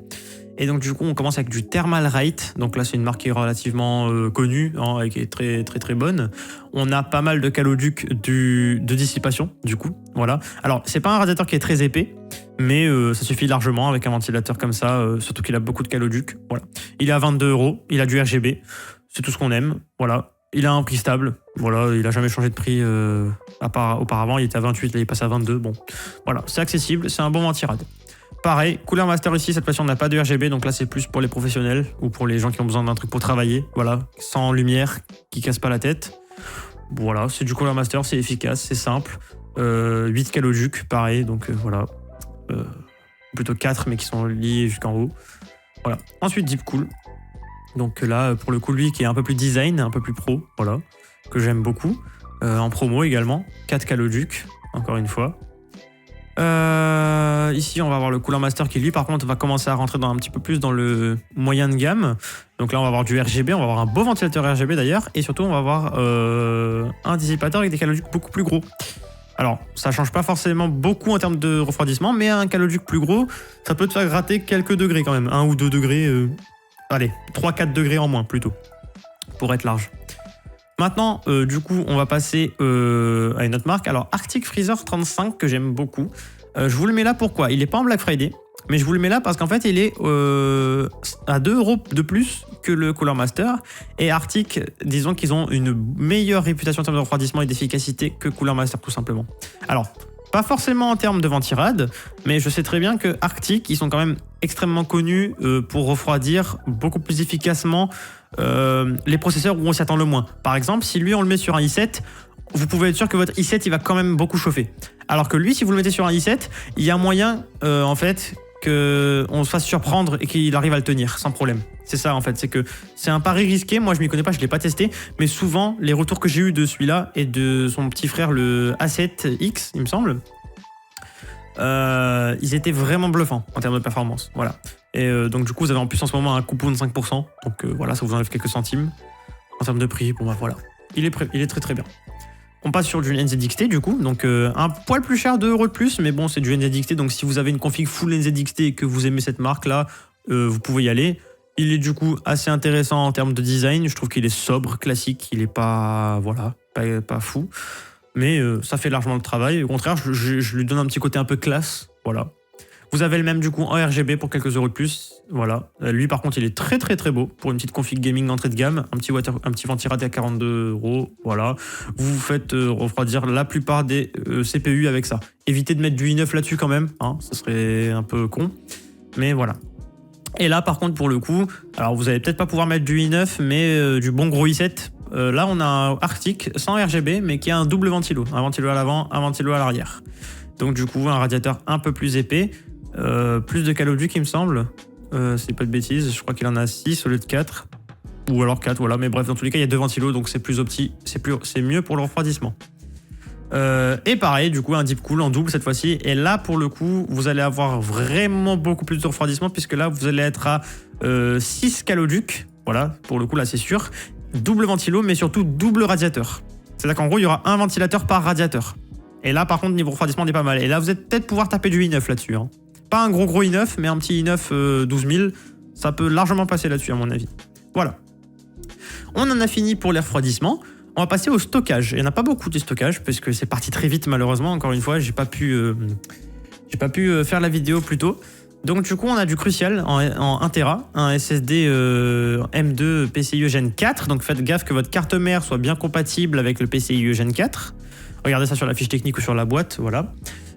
Et donc du coup on commence avec du Thermalright, donc là c'est une marque qui est relativement connue hein, et qui est très très très bonne. On a pas mal de caloducs de dissipation du coup, voilà. Alors c'est pas un radiateur qui est très épais, mais ça suffit largement avec un ventilateur comme ça, surtout qu'il a beaucoup de caloducs, voilà. Il est à 22 €, il a du RGB, c'est tout ce qu'on aime, voilà. Il a un prix stable, voilà, il a jamais changé de prix à part auparavant, il était à 28, là il passe à 22, bon, voilà, c'est accessible, c'est un bon Ventirad. Pareil, Cooler Master ici, cette fois-ci on n'a pas de RGB, donc là c'est plus pour les professionnels ou pour les gens qui ont besoin d'un truc pour travailler, voilà, sans lumière, qui casse pas la tête. Voilà, c'est du Cooler Master, c'est efficace, c'est simple, 8 caloducs, pareil, donc voilà, plutôt 4 mais qui sont liés jusqu'en haut. Voilà, ensuite Deepcool. Donc là, pour le coup, lui qui est un peu plus design, un peu plus pro, voilà, que j'aime beaucoup. En promo également, 4 caloducs, encore une fois. Ici, on va avoir le Cooler Master qui, lui, par contre, va commencer à rentrer un petit peu plus dans le moyen de gamme. Donc là, on va avoir du RGB, on va avoir un beau ventilateur RGB d'ailleurs, et surtout, on va avoir un dissipateur avec des caloducs beaucoup plus gros. Alors, ça change pas forcément beaucoup en termes de refroidissement, mais un caloduc plus gros, ça peut te faire gratter quelques degrés quand même, 1 ou 2 degrés... Allez, 3-4 degrés en moins plutôt, pour être large. Maintenant, du coup, on va passer à une autre marque. Alors, Arctic Freezer 35, que j'aime beaucoup. Je vous le mets là, pourquoi ? Il n'est pas en Black Friday, mais je vous le mets là parce qu'en fait, il est à 2 € de plus que le Cooler Master. Et Arctic, disons qu'ils ont une meilleure réputation en termes de refroidissement et d'efficacité que Cooler Master, tout simplement. Alors, pas forcément en termes de Ventirad, mais je sais très bien que Arctic, ils sont quand même extrêmement connus pour refroidir beaucoup plus efficacement les processeurs où on s'y attend le moins. Par exemple, si lui on le met sur un i7, vous pouvez être sûr que votre i7 il va quand même beaucoup chauffer. Alors que lui, si vous le mettez sur un i7, il y a moyen en fait qu'on se fasse surprendre et qu'il arrive à le tenir sans problème. C'est ça en fait, c'est que c'est un pari risqué. Moi je m'y connais pas, je l'ai pas testé, mais souvent les retours que j'ai eu de celui-là et de son petit frère le A7X, il me semble, ils étaient vraiment bluffants en termes de performance. Voilà. Et donc du coup vous avez en plus en ce moment un coupon de 5%, donc voilà, ça vous enlève quelques centimes. En termes de prix, bon bah voilà, il est très très bien. On passe sur du NZXT du coup, donc un poil plus cher, 2 € de plus, mais bon c'est du NZXT, donc si vous avez une config full NZXT et que vous aimez cette marque là, vous pouvez y aller. Il est du coup assez intéressant en termes de design, je trouve qu'il est sobre, classique, il est pas, voilà, pas fou, mais ça fait largement le travail. Au contraire, je lui donne un petit côté un peu classe, voilà. Vous avez le même du coup en RGB pour quelques euros de plus, voilà. Lui par contre il est très très très beau pour une petite config gaming d'entrée de gamme, un petit ventirad à 42 €, voilà. Vous faites refroidir la plupart des CPU avec ça. Évitez de mettre du i9 là-dessus quand même, hein, ça serait un peu con, mais voilà. Et là par contre pour le coup, alors vous allez peut-être pas pouvoir mettre du i9 mais du bon gros i7. Là on a un Arctic sans RGB mais qui a un double ventilo, un ventilo à l'avant, un ventilo à l'arrière. Donc du coup un radiateur un peu plus épais. Plus de Call of Duty il me semble, c'est pas de bêtises, je crois qu'il en a 6 au lieu de 4 ou alors 4, voilà, mais bref dans tous les cas il y a 2 ventilos donc c'est plus c'est mieux pour le refroidissement. Et pareil du coup un deep cool en double cette fois-ci, et là pour le coup vous allez avoir vraiment beaucoup plus de refroidissement puisque là vous allez être à 6 Call of Duty, voilà, pour le coup là c'est sûr, double ventilo mais surtout double radiateur, c'est à dire qu'en gros il y aura un ventilateur par radiateur. Et là par contre niveau refroidissement on est pas mal, et là vous allez peut-être pouvoir taper du i9 là-dessus, hein. Pas un gros i9, mais un petit i9 12000, ça peut largement passer là-dessus à mon avis. Voilà. On en a fini pour les refroidissements. On va passer au stockage. Il n'y en a pas beaucoup de stockage, parce que c'est parti très vite malheureusement. Encore une fois, j'ai pas pu faire la vidéo plus tôt. Donc du coup, on a du Crucial en 1 Tera, un SSD M2 PCIe Gen 4. Donc faites gaffe que votre carte mère soit bien compatible avec le PCIe Gen 4. Regardez ça sur la fiche technique ou sur la boîte, voilà.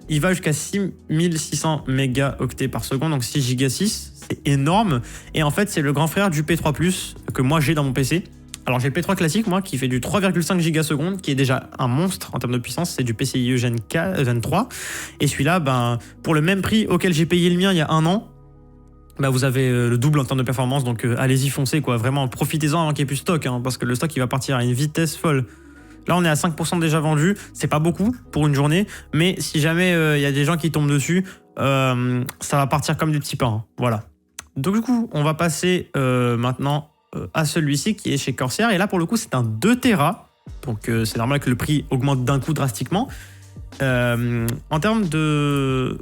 Il va jusqu'à 6600 mégaoctets par seconde, donc 6 Go 6, c'est énorme. Et en fait, c'est le grand frère du P3+, que moi j'ai dans mon PC. Alors j'ai le P3 classique, moi, qui fait du 3,5 Go/s, qui est déjà un monstre en termes de puissance, c'est du PCIe Gen 3. Et celui-là, ben, pour le même prix auquel j'ai payé le mien il y a 1 an, bah vous avez le double en termes de performance, donc allez-y foncez, quoi. Vraiment, profitez-en avant qu'il n'y ait plus de stock, hein, parce que le stock il va partir à une vitesse folle. Là, on est à 5% déjà vendu. C'est pas beaucoup pour une journée, mais si jamais y a des gens qui tombent dessus, ça va partir comme des petits pains, hein. Voilà. Donc du coup, on va passer maintenant à celui-ci qui est chez Corsair. Et là, pour le coup, c'est un 2 Tera. Donc c'est normal que le prix augmente d'un coup drastiquement. En termes de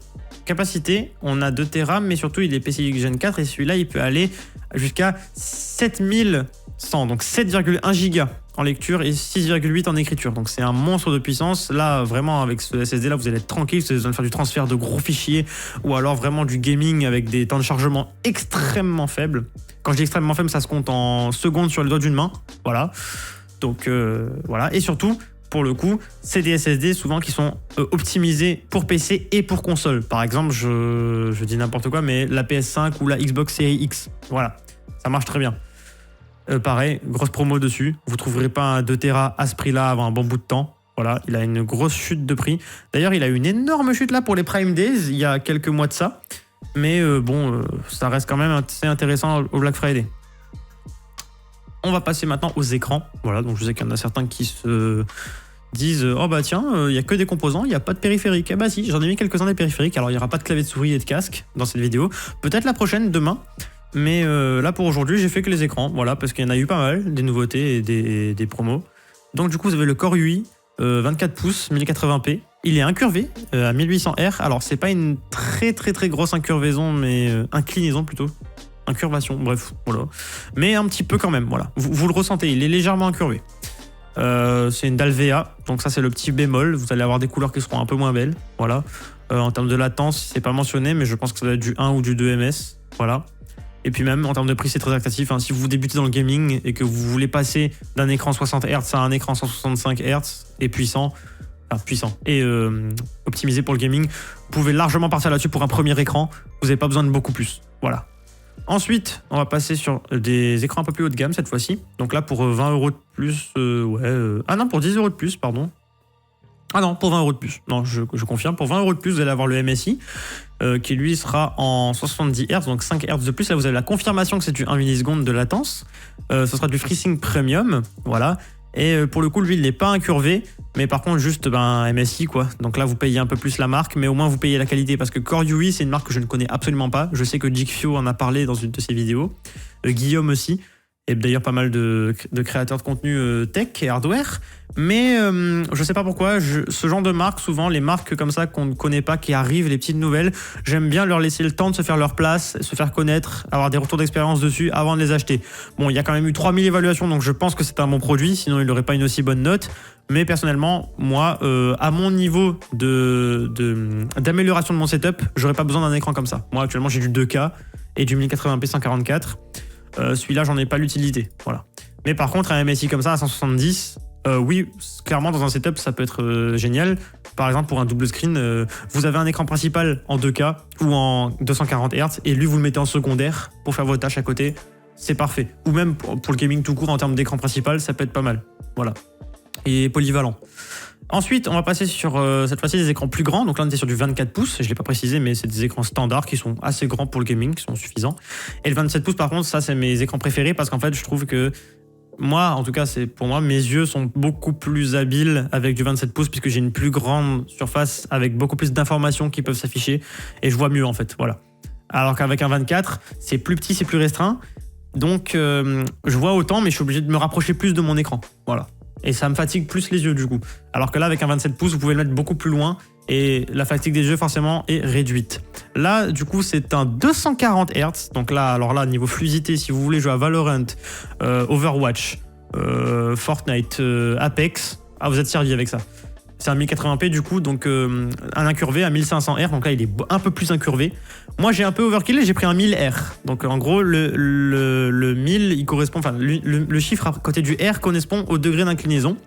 capacité, on a 2 Tera, mais surtout il est PCIe Gen 4 et celui-là, il peut aller jusqu'à 7100, donc 7,1 Go en lecture et 6,8 en écriture. Donc c'est un monstre de puissance. Là, vraiment, avec ce SSD là, vous allez être tranquille, vous avez besoin de faire du transfert de gros fichiers ou alors vraiment du gaming avec des temps de chargement extrêmement faibles. Quand je dis extrêmement faible, ça se compte en secondes sur le doigt d'une main. Voilà. Donc voilà. Et surtout, pour le coup, c'est des SSD souvent qui sont optimisés pour PC et pour console. Par exemple, je dis n'importe quoi, mais la PS5 ou la Xbox Series X. Voilà. Ça marche très bien. Pareil, grosse promo dessus. Vous trouverez pas un 2 Tera à ce prix-là avant un bon bout de temps. Voilà, il a une grosse chute de prix. D'ailleurs, il a eu une énorme chute là pour les Prime Days il y a quelques mois de ça. Mais bon, ça reste quand même assez intéressant au Black Friday. On va passer maintenant aux écrans. Voilà, donc je sais qu'il y en a certains qui se disent oh bah tiens, il y a que des composants, il n'y a pas de périphérique. Eh bah si, j'en ai mis quelques-uns des périphériques. Alors il n'y aura pas de clavier de souris et de casque dans cette vidéo. Peut-être la prochaine, demain. Mais là pour aujourd'hui, j'ai fait que les écrans. Voilà, parce qu'il y en a eu pas mal, des nouveautés et des promos. Donc du coup, vous avez le Core UI 24 pouces 1080p. Il est incurvé à 1800 R. Alors c'est pas une très grosse incurvaison, mais inclinaison plutôt. Incurvation, bref, voilà. Mais un petit peu quand même, voilà. Vous le ressentez, il est légèrement incurvé. C'est une dalle VA, donc ça c'est le petit bémol. Vous allez avoir des couleurs qui seront un peu moins belles, voilà. En termes de latence, c'est pas mentionné, mais je pense que ça doit être du 1 ou du 2 ms, voilà. Et puis même en termes de prix, c'est très attractif, hein. Si vous débutez dans le gaming et que vous voulez passer d'un écran 60 Hz à un écran 165 Hz et puissant et optimisé pour le gaming, vous pouvez largement partir là-dessus pour un premier écran. Vous n'avez pas besoin de beaucoup plus, voilà. Ensuite, on va passer sur des écrans un peu plus haut de gamme cette fois-ci. Donc là, pour 20 € de plus, ah non, pour 10 € de plus, pardon. Ah non, pour 20 € de plus. Non, je confirme. Pour 20 € de plus, vous allez avoir le MSI, qui lui sera en 70 Hz, donc 5 Hz de plus. Là, vous avez la confirmation que c'est du 1 milliseconde de latence. Ce sera du FreeSync Premium, voilà. Et pour le coup, lui, il n'est pas incurvé, mais par contre, juste MSI, quoi. Donc là, vous payez un peu plus la marque, mais au moins, vous payez la qualité, parce que Core UI, c'est une marque que je ne connais absolument pas. Je sais que Jikfio en a parlé dans une de ses vidéos. Guillaume aussi. Et d'ailleurs pas mal de créateurs de contenu tech et hardware. Mais je sais pas pourquoi, ce genre de marque, souvent les marques comme ça qu'on ne connaît pas, qui arrivent, les petites nouvelles, j'aime bien leur laisser le temps de se faire leur place, se faire connaître, avoir des retours d'expérience dessus avant de les acheter. Bon, il y a quand même eu 3000 évaluations, donc je pense que c'est un bon produit, sinon il n'aurait pas une aussi bonne note. Mais personnellement, moi, à mon niveau d'amélioration de mon setup, j'aurais pas besoin d'un écran comme ça. Moi actuellement j'ai du 2K et du 1080p 144. Celui-là, j'en ai pas l'utilité. Voilà. Mais par contre, un MSI comme ça à 170, oui, clairement, dans un setup, ça peut être génial. Par exemple, pour un double screen, vous avez un écran principal en 2K ou en 240 Hz et lui, vous le mettez en secondaire pour faire vos tâches à côté. C'est parfait. Ou même pour le gaming tout court, en termes d'écran principal, ça peut être pas mal. Voilà. Et polyvalent. Ensuite, on va passer sur cette fois-ci des écrans plus grands. Donc là, on était sur du 24 pouces. Je ne l'ai pas précisé, mais c'est des écrans standards qui sont assez grands pour le gaming, qui sont suffisants. Et le 27 pouces, par contre, ça, c'est mes écrans préférés parce qu'en fait, je trouve que moi, en tout cas, c'est pour moi, mes yeux sont beaucoup plus habiles avec du 27 pouces puisque j'ai une plus grande surface avec beaucoup plus d'informations qui peuvent s'afficher et je vois mieux, en fait. Voilà. Alors qu'avec un 24, c'est plus petit, c'est plus restreint. Donc, je vois autant, mais je suis obligé de me rapprocher plus de mon écran. Voilà. Et ça me fatigue plus les yeux du coup. Alors que là, avec un 27 pouces, vous pouvez le mettre beaucoup plus loin et la fatigue des yeux forcément est réduite. Là, du coup, c'est un 240 Hz. Donc là, alors là, niveau fluidité, si vous voulez jouer à Valorant, Overwatch, Fortnite, Apex, vous êtes servi avec ça. C'est un 1080p du coup, donc un incurvé à 1500 R, donc là il est un peu plus incurvé. Moi j'ai un peu overkill et j'ai pris un 1000 R. Donc en gros le 1000 il correspond, enfin le chiffre à côté du R correspond au degré d'inclinaison.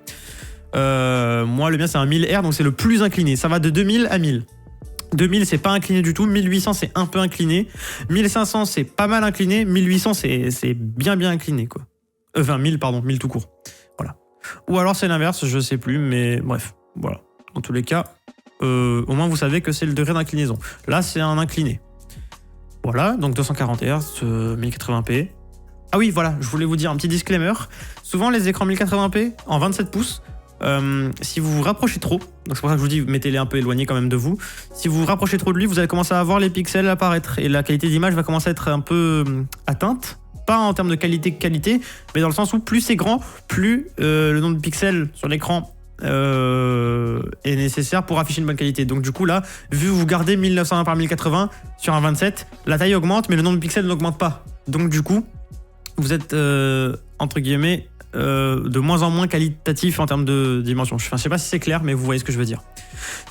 Moi le mien c'est un 1000 R, donc c'est le plus incliné. Ça va de 2000 à 1000. 2000 c'est pas incliné du tout, 1800 c'est un peu incliné, 1500 c'est pas mal incliné, 1800 c'est bien incliné quoi. 1000 pardon, 1000 tout court. Voilà. Ou alors c'est l'inverse, je sais plus, mais bref. Voilà, dans tous les cas, au moins vous savez que c'est le degré d'inclinaison. Là, c'est un incliné. Voilà, donc 240 Hz, 1080p. Ah oui, voilà, je voulais vous dire un petit disclaimer. Souvent, les écrans 1080p en 27 pouces, si vous vous rapprochez trop, donc c'est pour ça que je vous dis, mettez-les un peu éloignés quand même de vous. Si vous vous rapprochez trop de lui, vous allez commencer à voir les pixels apparaître et la qualité d'image va commencer à être un peu atteinte. Pas en termes de qualité, mais dans le sens où plus c'est grand, plus le nombre de pixels sur l'écran est nécessaire pour afficher une bonne qualité. Donc du coup là, vu que vous gardez 1920 par 1080 sur un 27, la taille augmente mais le nombre de pixels n'augmente pas. Donc du coup, vous êtes entre guillemets de moins en moins qualitatif en termes de dimension. Je sais pas si c'est clair, mais vous voyez ce que je veux dire.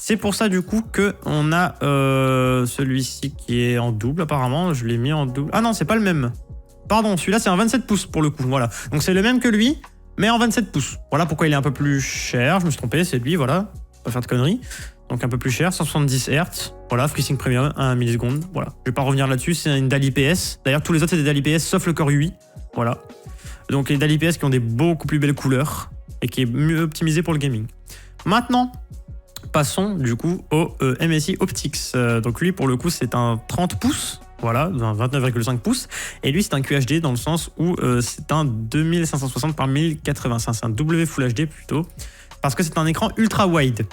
C'est pour ça du coup que on a celui-ci qui est en double apparemment. Je l'ai mis en double. Ah non, c'est pas le même. Pardon, celui-là c'est un 27 pouces pour le coup. Voilà. Donc c'est le même que lui, mais en 27 pouces. Voilà pourquoi il est un peu plus cher. Je me suis trompé, c'est lui, voilà. Pas faire de conneries. Donc un peu plus cher, 170 Hz. Voilà, FreeSync Premium, 1 milliseconde. Voilà. Je vais pas revenir là-dessus, c'est une DAL IPS. D'ailleurs, tous les autres, c'est des DAL IPS, sauf le Core UI. Voilà. Donc les DAL IPS qui ont des beaucoup plus belles couleurs et qui est mieux optimisé pour le gaming. Maintenant, passons du coup au MSI Optics. Donc lui, pour le coup, c'est un 30 pouces. Voilà, un 29,5 pouces. Et lui, c'est un QHD dans le sens où c'est un 2560 par 1085. C'est un W Full HD plutôt. Parce que c'est un écran ultra wide.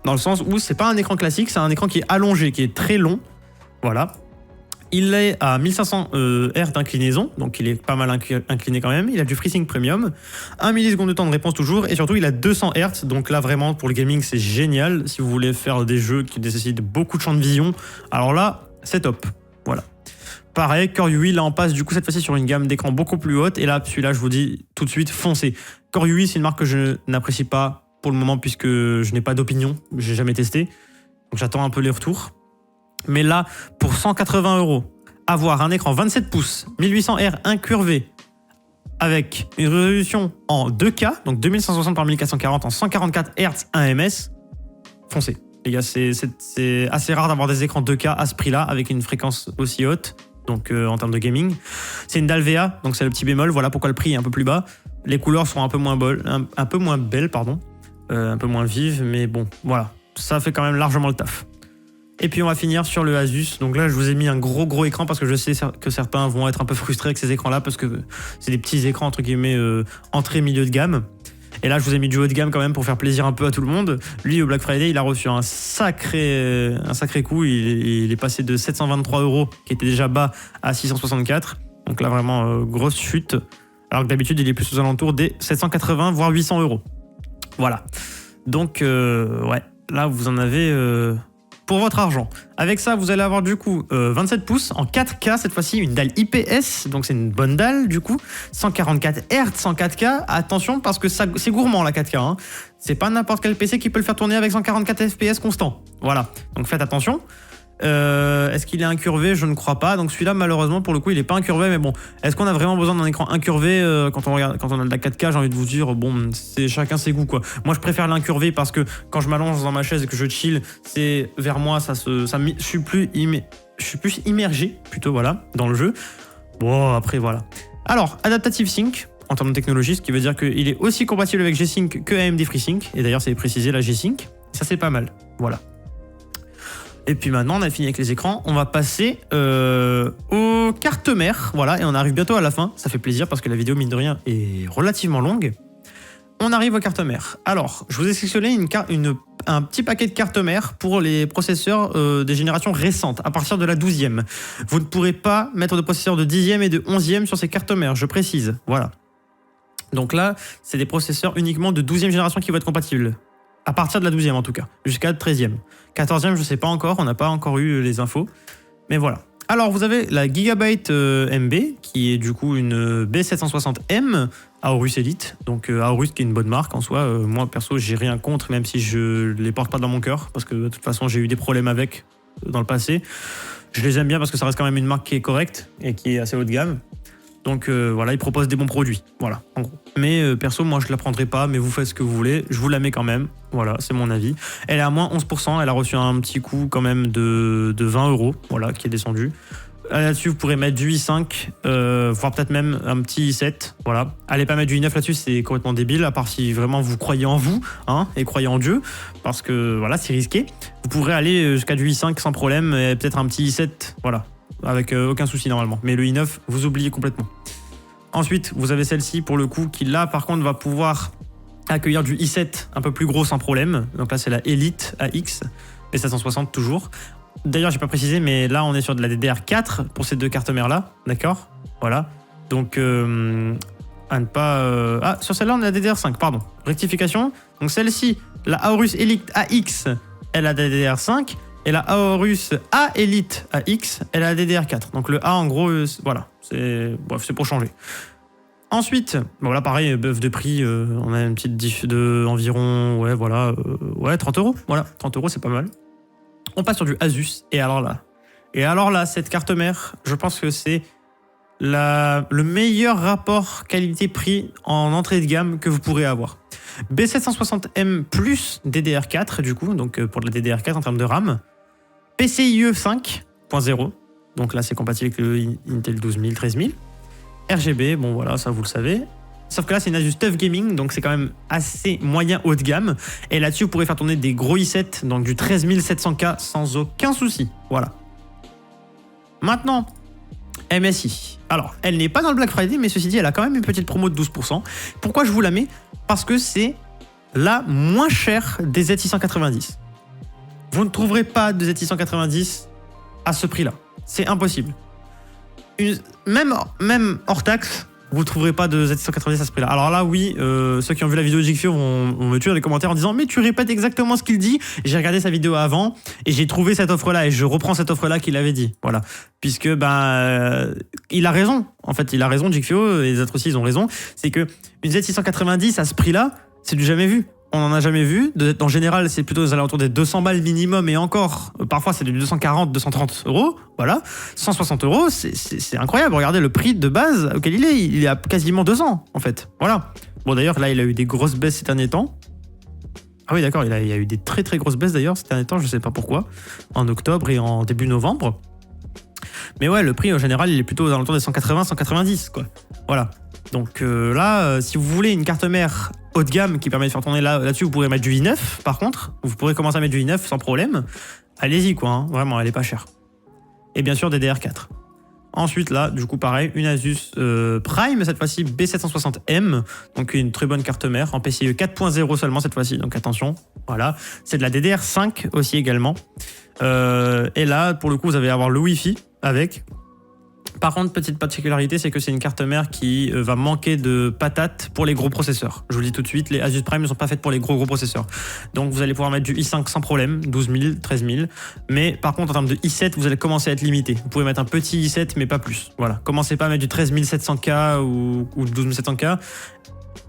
Dans le sens où c'est pas un écran classique, c'est un écran qui est allongé, qui est très long. Voilà. Il est à 1500 R d'inclinaison, donc il est pas mal incliné quand même. Il a du FreeSync Premium, 1 milliseconde de temps de réponse toujours, et surtout il a 200 Hz, donc là vraiment pour le gaming c'est génial. Si vous voulez faire des jeux qui nécessitent beaucoup de champ de vision, alors là c'est top. Voilà. Pareil, Core UI, là on passe du coup cette fois-ci sur une gamme d'écran beaucoup plus haute, et là celui-là je vous dis tout de suite foncez. Core UI c'est une marque que je n'apprécie pas pour le moment puisque je n'ai pas d'opinion, j'ai jamais testé, donc j'attends un peu les retours. Mais là, pour 180 €, avoir un écran 27 pouces, 1800 R incurvé, avec une résolution en 2K, donc 2560 par 1440 en 144 Hz 1 ms, foncez. Les gars, c'est assez rare d'avoir des écrans 2K à ce prix-là, avec une fréquence aussi haute, donc en termes de gaming. C'est une DAL VA, donc c'est le petit bémol, voilà pourquoi le prix est un peu plus bas. Les couleurs sont un peu moins belles, pardon. un peu moins vive, mais bon, voilà. Ça fait quand même largement le taf. Et puis on va finir sur le Asus. Donc là, je vous ai mis un gros écran parce que je sais que certains vont être un peu frustrés avec ces écrans-là parce que c'est des petits écrans entre guillemets entrée milieu de gamme. Et là, je vous ai mis du haut de gamme quand même pour faire plaisir un peu à tout le monde. Lui, au Black Friday, il a reçu un sacré coup. Il est passé de 723 €, qui était déjà bas, à 664. Donc là, vraiment, grosse chute. Alors que d'habitude, il est plus aux alentours des 780, voire 800 €. Voilà. Donc, ouais, là, vous en avez pour votre argent. Avec ça, vous allez avoir du coup 27 pouces en 4K cette fois-ci, une dalle IPS, donc c'est une bonne dalle du coup, 144 Hz en 4K, attention parce que c'est gourmand la 4K, hein. C'est pas n'importe quel PC qui peut le faire tourner avec 144 FPS constant, voilà, donc faites attention. Est-ce qu'il est incurvé? Je ne crois pas. Donc celui-là, malheureusement, pour le coup, il est pas incurvé. Mais bon, est-ce qu'on a vraiment besoin d'un écran incurvé quand on a de la 4K? J'ai envie de vous dire, bon, c'est chacun ses goûts, quoi. Moi, je préfère l'incurvé parce que quand je m'allonge dans ma chaise et que je chill, c'est vers moi, je suis plus immergé, plutôt, voilà, dans le jeu. Bon, après, voilà. Alors, Adaptative Sync, en termes de technologie, ce qui veut dire qu'il est aussi compatible avec G-Sync que AMD FreeSync. Et d'ailleurs, c'est précisé la G-Sync. Ça, c'est pas mal. Voilà. Et puis maintenant, on a fini avec les écrans. On va passer aux cartes mères. Voilà, et on arrive bientôt à la fin. Ça fait plaisir parce que la vidéo, mine de rien, est relativement longue. On arrive aux cartes mères. Alors, je vous ai sélectionné un petit paquet de cartes mères pour les processeurs des générations récentes, à partir de la 12e. Vous ne pourrez pas mettre de processeurs de 10e et de 11e sur ces cartes mères, je précise. Voilà. Donc là, c'est des processeurs uniquement de 12e génération qui vont être compatibles. À partir de la 12e en tout cas, jusqu'à la 13e. 14e, je ne sais pas encore, on n'a pas encore eu les infos. Mais voilà. Alors, vous avez la Gigabyte MB, qui est du coup une B760M Aorus Elite. Donc Aorus qui est une bonne marque en soi. Moi, perso, j'ai rien contre, même si je ne les porte pas dans mon cœur. Parce que de toute façon, j'ai eu des problèmes avec dans le passé. Je les aime bien parce que ça reste quand même une marque qui est correcte et qui est assez haut de gamme. Donc voilà, ils proposent des bons produits, voilà, en gros. Mais perso, moi je la prendrai pas, mais vous faites ce que vous voulez, je vous la mets quand même, voilà, c'est mon avis. Elle est à moins 11%, elle a reçu un petit coup quand même de 20 €, voilà, qui est descendu. Là-dessus, vous pourrez mettre du i5, voire peut-être même un petit i7, voilà. Allez pas mettre du i9 là-dessus, c'est complètement débile, à part si vraiment vous croyez en vous, hein, et croyez en Dieu, parce que voilà, c'est risqué. Vous pourrez aller jusqu'à du i5 sans problème, et peut-être un petit i7, voilà. Avec aucun souci normalement. Mais le i9, vous oubliez complètement. Ensuite, vous avez celle-ci pour le coup qui là par contre va pouvoir accueillir du i7 un peu plus gros sans problème. Donc là c'est la Elite AX et 760 toujours. D'ailleurs j'ai pas précisé mais là on est sur de la DDR4 pour ces deux cartes mères là, d'accord? Voilà. Donc à ne pas... Ah sur celle-là on est à DDR5, pardon. Rectification. Donc celle-ci, la Aorus Elite AX, elle a DDR5. Et la Aorus A Elite AX, elle a la DDR4. Donc le A, en gros, voilà, c'est pour changer. Ensuite, bon là pareil, bœuf de prix, on a une petite diff de environ, ouais, voilà, 30 €. Voilà, 30 € c'est pas mal. On passe sur du Asus. Et alors là, cette carte mère, je pense que c'est le meilleur rapport qualité-prix en entrée de gamme que vous pourrez avoir. B760M plus DDR4, du coup, donc pour de la DDR4 en termes de RAM. PCIe 5.0, donc là c'est compatible avec le Intel 12000, 13000. RGB, bon voilà, ça vous le savez. Sauf que là c'est une Asus TUF Gaming, donc c'est quand même assez moyen haut de gamme. Et là-dessus vous pourrez faire tourner des gros i7, donc du 13700K sans aucun souci. Voilà. Maintenant, MSI. Alors, elle n'est pas dans le Black Friday, mais ceci dit, elle a quand même une petite promo de 12%. Pourquoi je vous la mets? Parce que c'est la moins chère des Z690. Vous ne trouverez pas de Z690 à ce prix-là. C'est impossible. Même hors taxe, vous ne trouverez pas de Z690 à ce prix-là. Alors là, oui, ceux qui ont vu la vidéo de Geekfio vont me tuer dans les commentaires en disant « Mais tu répètes exactement ce qu'il dit !» J'ai regardé sa vidéo avant et j'ai trouvé cette offre-là et je reprends cette offre-là qu'il avait dit. Voilà. Puisque, il a raison. En fait, il a raison, Geekfio, et les autres aussi, ils ont raison. C'est que une Z690 à ce prix-là, c'est du jamais vu. On n'en a jamais vu. En général, c'est plutôt aux alentours des 200 balles minimum et encore. Parfois, c'est du 240, 230 €. Voilà. 160 €, c'est incroyable. Regardez le prix de base auquel il est. Il est à quasiment 200, en fait. Voilà. Bon, d'ailleurs, là, il a eu des grosses baisses ces derniers temps. Ah oui, d'accord. Il y a eu des très, très grosses baisses, d'ailleurs, ces derniers temps. Je ne sais pas pourquoi. En octobre et en début novembre. Mais ouais, le prix, en général, il est plutôt aux alentours des 180, 190, quoi. Voilà. Donc là, si vous voulez une carte mère haut de gamme qui permet de faire tourner là-dessus, vous pourrez mettre du i9 par contre. Vous pourrez commencer à mettre du i9 sans problème. Allez-y quoi, hein. Vraiment, elle est pas chère. Et bien sûr DDR4. Ensuite là, du coup pareil, une Asus Prime, cette fois-ci B760M, donc une très bonne carte mère, en PCIe 4.0 seulement cette fois-ci, donc attention, voilà. C'est de la DDR5 aussi également. Et là, pour le coup, vous allez avoir le Wi-Fi avec. Par contre, petite particularité, c'est que c'est une carte mère qui va manquer de patates pour les gros processeurs. Je vous le dis tout de suite, les Asus Prime ne sont pas faites pour les gros processeurs. Donc vous allez pouvoir mettre du i5 sans problème, 12 000, 13 000. Mais par contre, en termes de i7, vous allez commencer à être limité. Vous pouvez mettre un petit i7, mais pas plus. Voilà. Commencez pas à mettre du 13 700K ou 12 700K.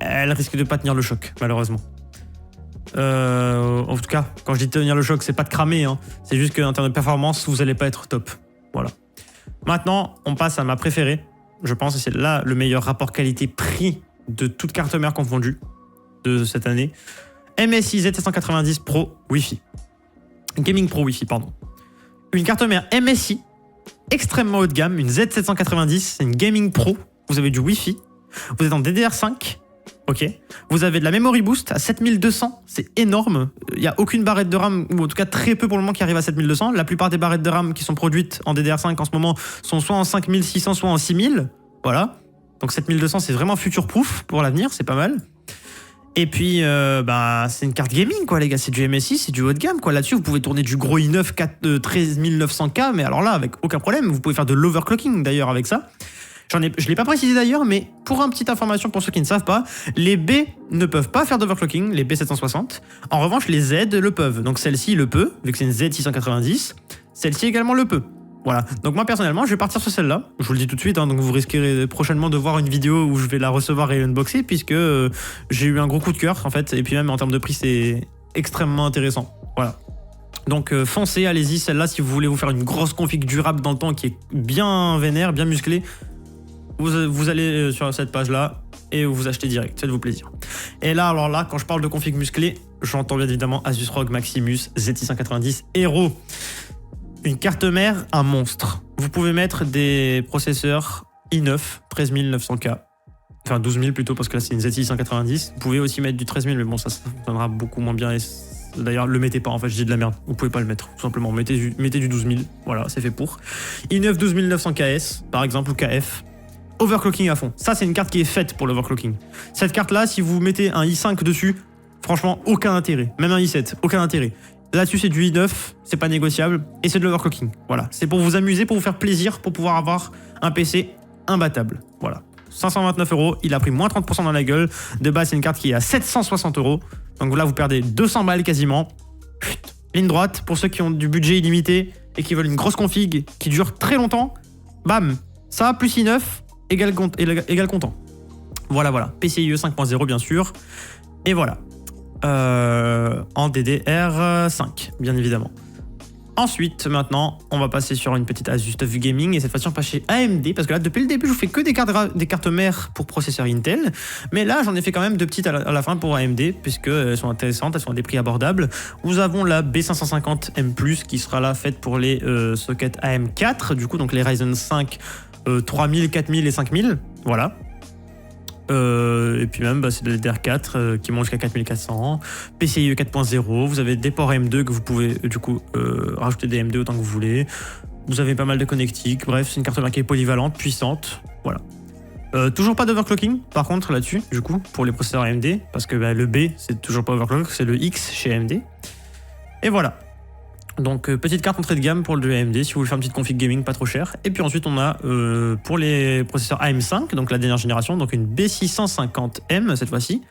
Elle risque de pas tenir le choc, malheureusement. En tout cas, quand je dis tenir le choc, c'est pas de cramer, hein. C'est juste qu'en termes de performance, vous allez pas être top. Voilà. Maintenant, on passe à ma préférée, je pense, et c'est là le meilleur rapport qualité-prix de toute carte mère confondue de cette année. MSI Z790 Pro Wi-Fi. Gaming Pro Wi-Fi, pardon. Une carte mère MSI extrêmement haut de gamme, une Z790, c'est une Gaming Pro. Vous avez du Wi-Fi, vous êtes en DDR5. Ok. Vous avez de la memory boost à 7200, c'est énorme. Il n'y a aucune barrette de RAM, ou en tout cas très peu pour le moment qui arrive à 7200. La plupart des barrettes de RAM qui sont produites en DDR5 en ce moment sont soit en 5600, soit en 6000. Voilà. Donc 7200, c'est vraiment future-proof pour l'avenir, c'est pas mal. Et puis, c'est une carte gaming, quoi, les gars. C'est du MSI, c'est du haut de gamme, quoi. Là-dessus, vous pouvez tourner du gros i9 13 900K, mais alors là, avec aucun problème. Vous pouvez faire de l'overclocking, d'ailleurs, avec ça. Je ne l'ai pas précisé d'ailleurs, mais pour une petite information pour ceux qui ne savent pas, les B ne peuvent pas faire d'overclocking, les B760. En revanche, les Z le peuvent. Donc celle-ci le peut, vu que c'est une Z690. Celle-ci également le peut. Voilà. Donc moi personnellement, je vais partir sur celle-là. Je vous le dis tout de suite, hein, donc vous risquerez prochainement de voir une vidéo où je vais la recevoir et l'unboxer, puisque j'ai eu un gros coup de cœur en fait. Et puis même en termes de prix, c'est extrêmement intéressant. Voilà. Donc foncez, allez-y, celle-là, si vous voulez vous faire une grosse config durable dans le temps qui est bien vénère, bien musclée. Vous allez sur cette page-là et vous achetez direct, faites-vous plaisir. Et là, alors là, quand je parle de config musclé, j'entends bien évidemment Asus ROG Maximus Z690 Hero. Une carte mère, un monstre. Vous pouvez mettre des processeurs i9, 13 900K. Enfin 12 000 plutôt, parce que là c'est une Z690. Vous pouvez aussi mettre du 13 000, mais bon, ça fonctionnera beaucoup moins bien. Et d'ailleurs, le mettez pas, en fait, je dis de la merde. Vous pouvez pas le mettre, tout simplement. Mettez du 12 000, voilà, c'est fait pour. i9 12 900KS, par exemple, ou KF. Overclocking à fond. Ça, c'est une carte qui est faite pour l'overclocking. Cette carte-là, si vous mettez un i5 dessus, franchement, aucun intérêt. Même un i7, aucun intérêt. Là-dessus, c'est du i9, c'est pas négociable, et c'est de l'overclocking. Voilà. C'est pour vous amuser, pour vous faire plaisir, pour pouvoir avoir un PC imbattable. Voilà. 529 €, il a pris moins 30% dans la gueule. De base, c'est une carte qui est à 760 €. Donc là, vous perdez 200 balles quasiment. Ligne droite, pour ceux qui ont du budget illimité et qui veulent une grosse config qui dure très longtemps, bam, ça, plus i9, égal content. Voilà. PCIe 5.0 bien sûr. Et voilà. En DDR5, bien évidemment. Ensuite, maintenant, on va passer sur une petite Asus TUF Gaming. Et cette fois-ci, on passe chez AMD. Parce que là, depuis le début, je vous fais que des cartes mères pour processeurs Intel. Mais là, j'en ai fait quand même 2 petites à la fin pour AMD. Puisqu'elles sont intéressantes, elles sont à des prix abordables. Nous avons la B550M+, qui sera là faite pour les sockets AM4. Du coup, donc les Ryzen 5 3000, 4000 et 5000, voilà. Et puis même, c'est de l'DR4 qui monte jusqu'à 4400, PCIe 4.0, vous avez des ports M2 que vous pouvez du coup rajouter des M2 autant que vous voulez. Vous avez pas mal de connectiques, bref, c'est une carte mère qui est polyvalente, puissante, voilà. Toujours pas d'overclocking, par contre, là-dessus, du coup, pour les processeurs AMD, parce que le B, c'est toujours pas overclock, c'est le X chez AMD. Et voilà. Donc petite carte entrée de gamme pour le AMD si vous voulez faire une petite config gaming pas trop cher. Et puis ensuite on a pour les processeurs AM5, donc la dernière génération, donc une B650M cette fois-ci,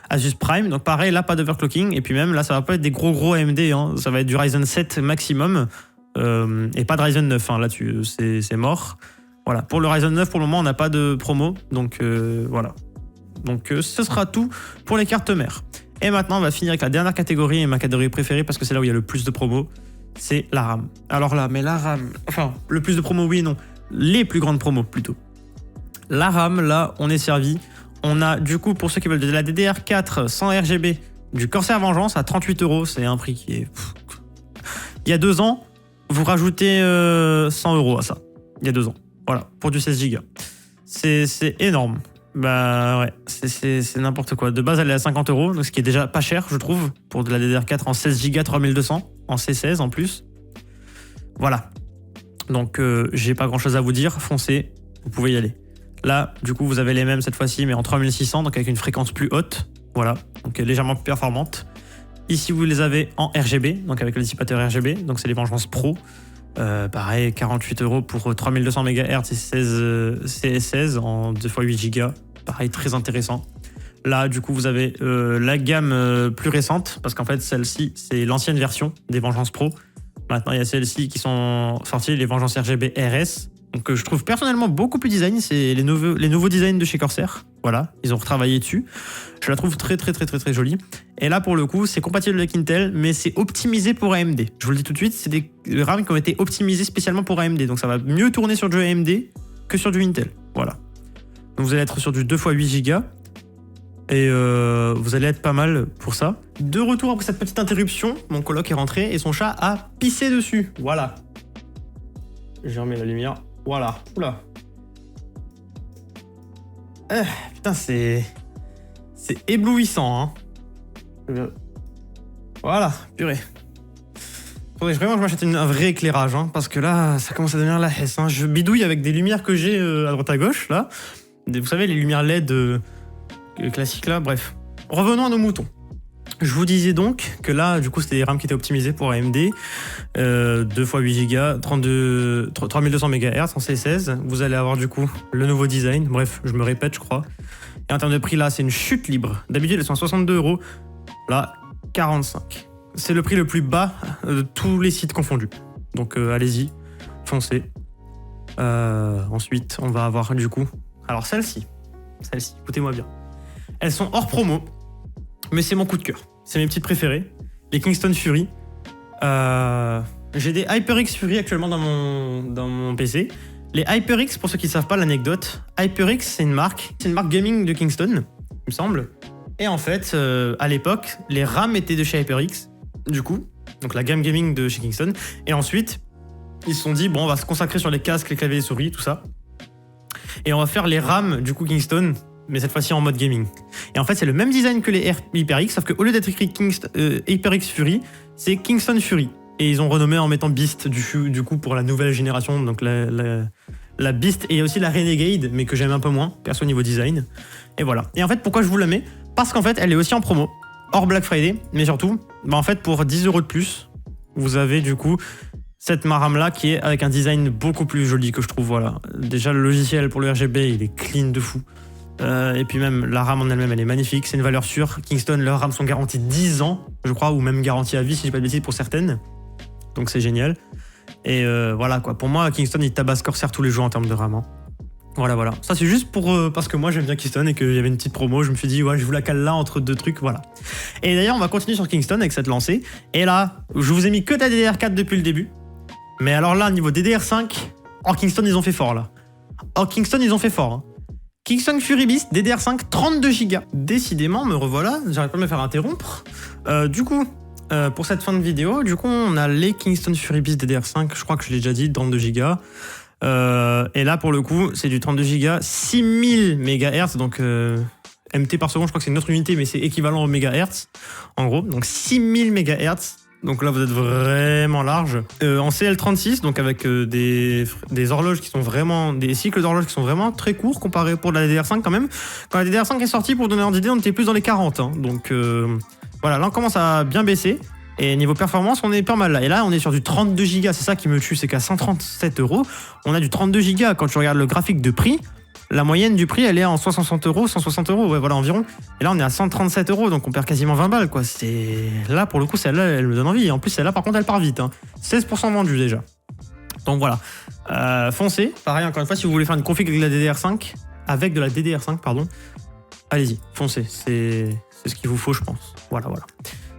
Asus Prime, donc pareil là pas d'overclocking, et puis même là ça va pas être des gros AMD, hein. Ça va être du Ryzen 7 maximum, et pas de Ryzen 9 hein, là-dessus, c'est mort. Voilà, pour le Ryzen 9 pour le moment on n'a pas de promo, donc voilà. Donc ce sera tout pour les cartes mères. Et maintenant on va finir avec la dernière catégorie et ma catégorie préférée parce que c'est là où il y a le plus de promos. C'est la RAM. Alors là, mais la RAM... Enfin, le plus de promos, oui et non. Les plus grandes promos, plutôt. La RAM, là, on est servi. On a, du coup, pour ceux qui veulent de la DDR4 sans RGB, du Corsair Vengeance à 38 €. C'est un prix qui est... Il y a 2 ans, vous rajoutez 100 € à ça. Il y a 2 ans. Voilà, pour du 16 Go. C'est énorme. Bah ouais, c'est n'importe quoi. De base, elle est à 50 €, donc ce qui est déjà pas cher, je trouve, pour de la DDR4 en 16 Go 3200, en C16 en plus. Voilà. Donc j'ai pas grand chose à vous dire, foncez, vous pouvez y aller. Là, du coup, vous avez les mêmes cette fois-ci, mais en 3600, donc avec une fréquence plus haute. Voilà, donc légèrement plus performante. Ici, vous les avez en RGB, donc avec le dissipateur RGB, donc c'est les Vengeance Pro. Pareil, 48 € pour 3200 MHz et 16 CS16 en 2x8 Go. Pareil, très intéressant. Là, du coup, vous avez la gamme plus récente, parce qu'en fait, celle-ci, c'est l'ancienne version des Vengeance Pro. Maintenant, il y a celles-ci qui sont sorties, les Vengeance RGB RS. Donc, je trouve personnellement beaucoup plus design. C'est les nouveaux designs de chez Corsair. Voilà, ils ont retravaillé dessus. Je la trouve très jolie. Et là, pour le coup, c'est compatible avec Intel, mais c'est optimisé pour AMD. Je vous le dis tout de suite, c'est des RAM qui ont été optimisés spécialement pour AMD. Donc, ça va mieux tourner sur du AMD que sur du Intel. Voilà. Donc, vous allez être sur du 2x8 Go. Et vous allez être pas mal pour ça. De retour après cette petite interruption, mon coloc est rentré et son chat a pissé dessus. Voilà. Je remets la lumière. Voilà. Oula. Putain, c'est éblouissant, hein. Voilà, purée. Faudrait vraiment que je m'achète un vrai éclairage, hein, parce que là, ça commence à devenir la hesse. Hein. Je bidouille avec des lumières que j'ai à droite à gauche, là. Vous savez, les lumières LED classiques, là. Bref. Revenons à nos moutons. Je vous disais donc que là, du coup, c'était des RAM qui étaient optimisées pour AMD. 2x8 Go, 3200 MHz en C16. Vous allez avoir, du coup, le nouveau design. Bref, je me répète, je crois. Et en termes de prix, là, c'est une chute libre. D'habitude, elles sont à 62 €. Là, 45. C'est le prix le plus bas de tous les sites confondus. Donc, allez-y, foncez. Ensuite, on va avoir, du coup... Alors, celle-ci, écoutez-moi bien. Elles sont hors promo, mais c'est mon coup de cœur. C'est mes petites préférées. Les Kingston Fury. J'ai des HyperX Fury actuellement dans mon PC. Les HyperX, pour ceux qui ne savent pas l'anecdote, HyperX, c'est une marque gaming de Kingston, il me semble. Et en fait, à l'époque, les RAM étaient de chez HyperX, du coup, donc la gamme gaming de chez Kingston. Et ensuite, ils se sont dit, bon, on va se consacrer sur les casques, les claviers et souris, tout ça. Et on va faire les RAM, du coup, Kingston, mais cette fois-ci en mode gaming. Et en fait, c'est le même design que les HyperX, sauf qu'au lieu d'être écrit HyperX Fury, c'est Kingston Fury. Et ils ont renommé en mettant Beast du coup pour la nouvelle génération, donc la Beast et aussi la Renegade, mais que j'aime un peu moins, perso niveau design. Et voilà. Et en fait, pourquoi je vous la mets? Parce qu'en fait, elle est aussi en promo, hors Black Friday, mais surtout, en fait, pour 10 € de plus, vous avez du coup cette RAM là qui est avec un design beaucoup plus joli que je trouve. Voilà. Déjà, le logiciel pour le RGB, il est clean de fou. Et puis même la RAM en elle-même, elle est magnifique, c'est une valeur sûre. Kingston, leurs RAM sont garanties 10 ans, je crois, ou même garanties à vie si j'ai pas de bêtises pour certaines. Donc c'est génial. Et voilà quoi, pour moi Kingston il tabasse Corsair tous les jours en termes de RAM. Hein. Voilà. Ça c'est juste pour parce que moi j'aime bien Kingston et qu'il y avait une petite promo, je me suis dit ouais je vous la cale là entre deux trucs, voilà. Et d'ailleurs on va continuer sur Kingston avec cette lancée. Et là, je vous ai mis que de la DDR4 depuis le début. Mais alors là, niveau DDR5, Kingston ils ont fait fort là. Kingston ils ont fait fort. Hein. Kingston Fury Beast, DDR5, 32 Go. Décidément, me revoilà, j'arrête pas de me faire interrompre. Du coup, pour cette fin de vidéo, du coup, on a les Kingston Fury Beast DDR5, je crois que je l'ai déjà dit, 32 Go. Et là, pour le coup, c'est du 32 Go, 6000 MHz, donc MT par seconde, je crois que c'est une autre unité, mais c'est équivalent au MHz, en gros. Donc 6000 MHz. Donc là, vous êtes vraiment large. En CL36, donc avec des horloges qui sont vraiment... des cycles d'horloges qui sont vraiment très courts comparé pour la DDR5 quand même. Quand la DDR5 est sortie, pour donner un ordre d'idée, on était plus dans les 40. Hein. Donc voilà, là on commence à bien baisser. Et niveau performance, on est pas mal là. Et là, on est sur du 32 Go. C'est ça qui me tue, c'est qu'à 137 €, on a du 32 Go. Quand tu regardes le graphique de prix, la moyenne du prix, elle est en 60 €, 160 €, ouais, voilà, environ. Et là, on est à 137 €, donc on perd quasiment 20 balles, quoi. Là, pour le coup, celle-là, elle me donne envie. Et en plus, celle-là, par contre, elle part vite. Hein. 16% vendu déjà. Donc voilà. Foncez. Pareil, encore une fois, si vous voulez faire une config avec de la DDR5, pardon, allez-y, foncez. C'est ce qu'il vous faut, je pense. Voilà.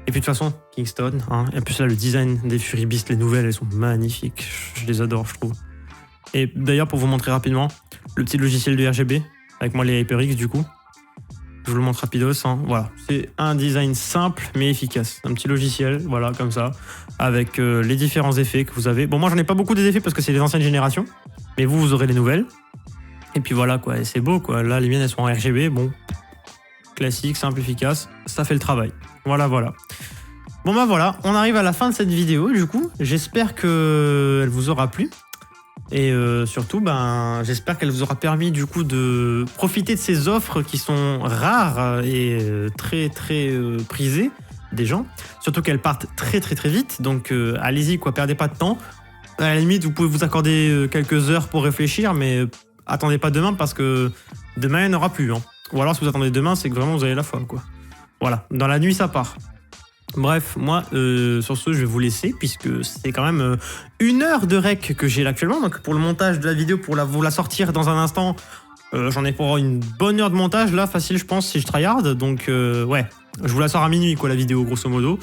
Et puis de toute façon, Kingston, hein. Et en plus là, le design des Fury Beast, les nouvelles, elles sont magnifiques. Je les adore, je trouve. Et d'ailleurs, pour vous montrer rapidement, le petit logiciel de RGB, avec moi les HyperX du coup, je vous le montre rapidos. Hein. Voilà, c'est un design simple mais efficace. Un petit logiciel, voilà, comme ça, avec les différents effets que vous avez. Bon, moi j'en ai pas beaucoup des effets parce que c'est les anciennes générations, mais vous aurez les nouvelles. Et puis voilà quoi, et c'est beau quoi. Là les miennes elles sont en RGB, bon, classique, simple, efficace, ça fait le travail. Voilà. Bon bah voilà, on arrive à la fin de cette vidéo du coup. J'espère qu'elle vous aura plu. Et surtout, ben, j'espère qu'elle vous aura permis du coup de profiter de ces offres qui sont rares et très prisées des gens. Surtout qu'elles partent très vite. Donc allez-y quoi, perdez pas de temps. À la limite, vous pouvez vous accorder quelques heures pour réfléchir, mais attendez pas demain parce que demain il n'y en aura plus. Hein. Ou alors si vous attendez demain, c'est que vraiment vous avez la foi quoi. Voilà, dans la nuit ça part. Bref, moi, sur ce, je vais vous laisser, puisque c'est quand même 1 heure de rec que j'ai là actuellement. Donc, pour le montage de la vidéo, pour vous la sortir dans un instant, j'en ai pour une bonne heure de montage, là, facile, je pense, si je tryhard. Donc, ouais, je vous la sors à minuit, quoi, la vidéo, grosso modo.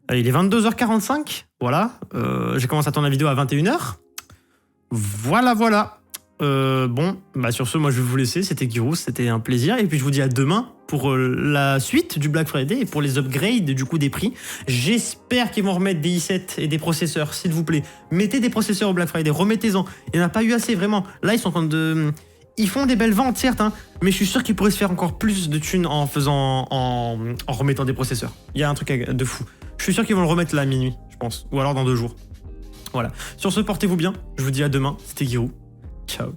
Il est 22h45, voilà. J'ai commencé à tourner la vidéo à 21h. Voilà. Bon, bah sur ce, moi je vais vous laisser. C'était Giroud, c'était un plaisir. Et puis je vous dis à demain pour la suite du Black Friday et pour les upgrades du coup des prix. J'espère qu'ils vont remettre des i7 et des processeurs, s'il vous plaît. Mettez des processeurs au Black Friday, remettez-en. Il n'y en a pas eu assez, vraiment. Là, ils sont en train de... Ils font des belles ventes, certes, hein, mais je suis sûr qu'ils pourraient se faire encore plus de thunes en remettant des processeurs. Il y a un truc de fou. Je suis sûr qu'ils vont le remettre là à minuit, je pense. Ou alors dans 2 jours. Voilà. Sur ce, portez-vous bien. Je vous dis à demain. C'était Giroud. Ciao.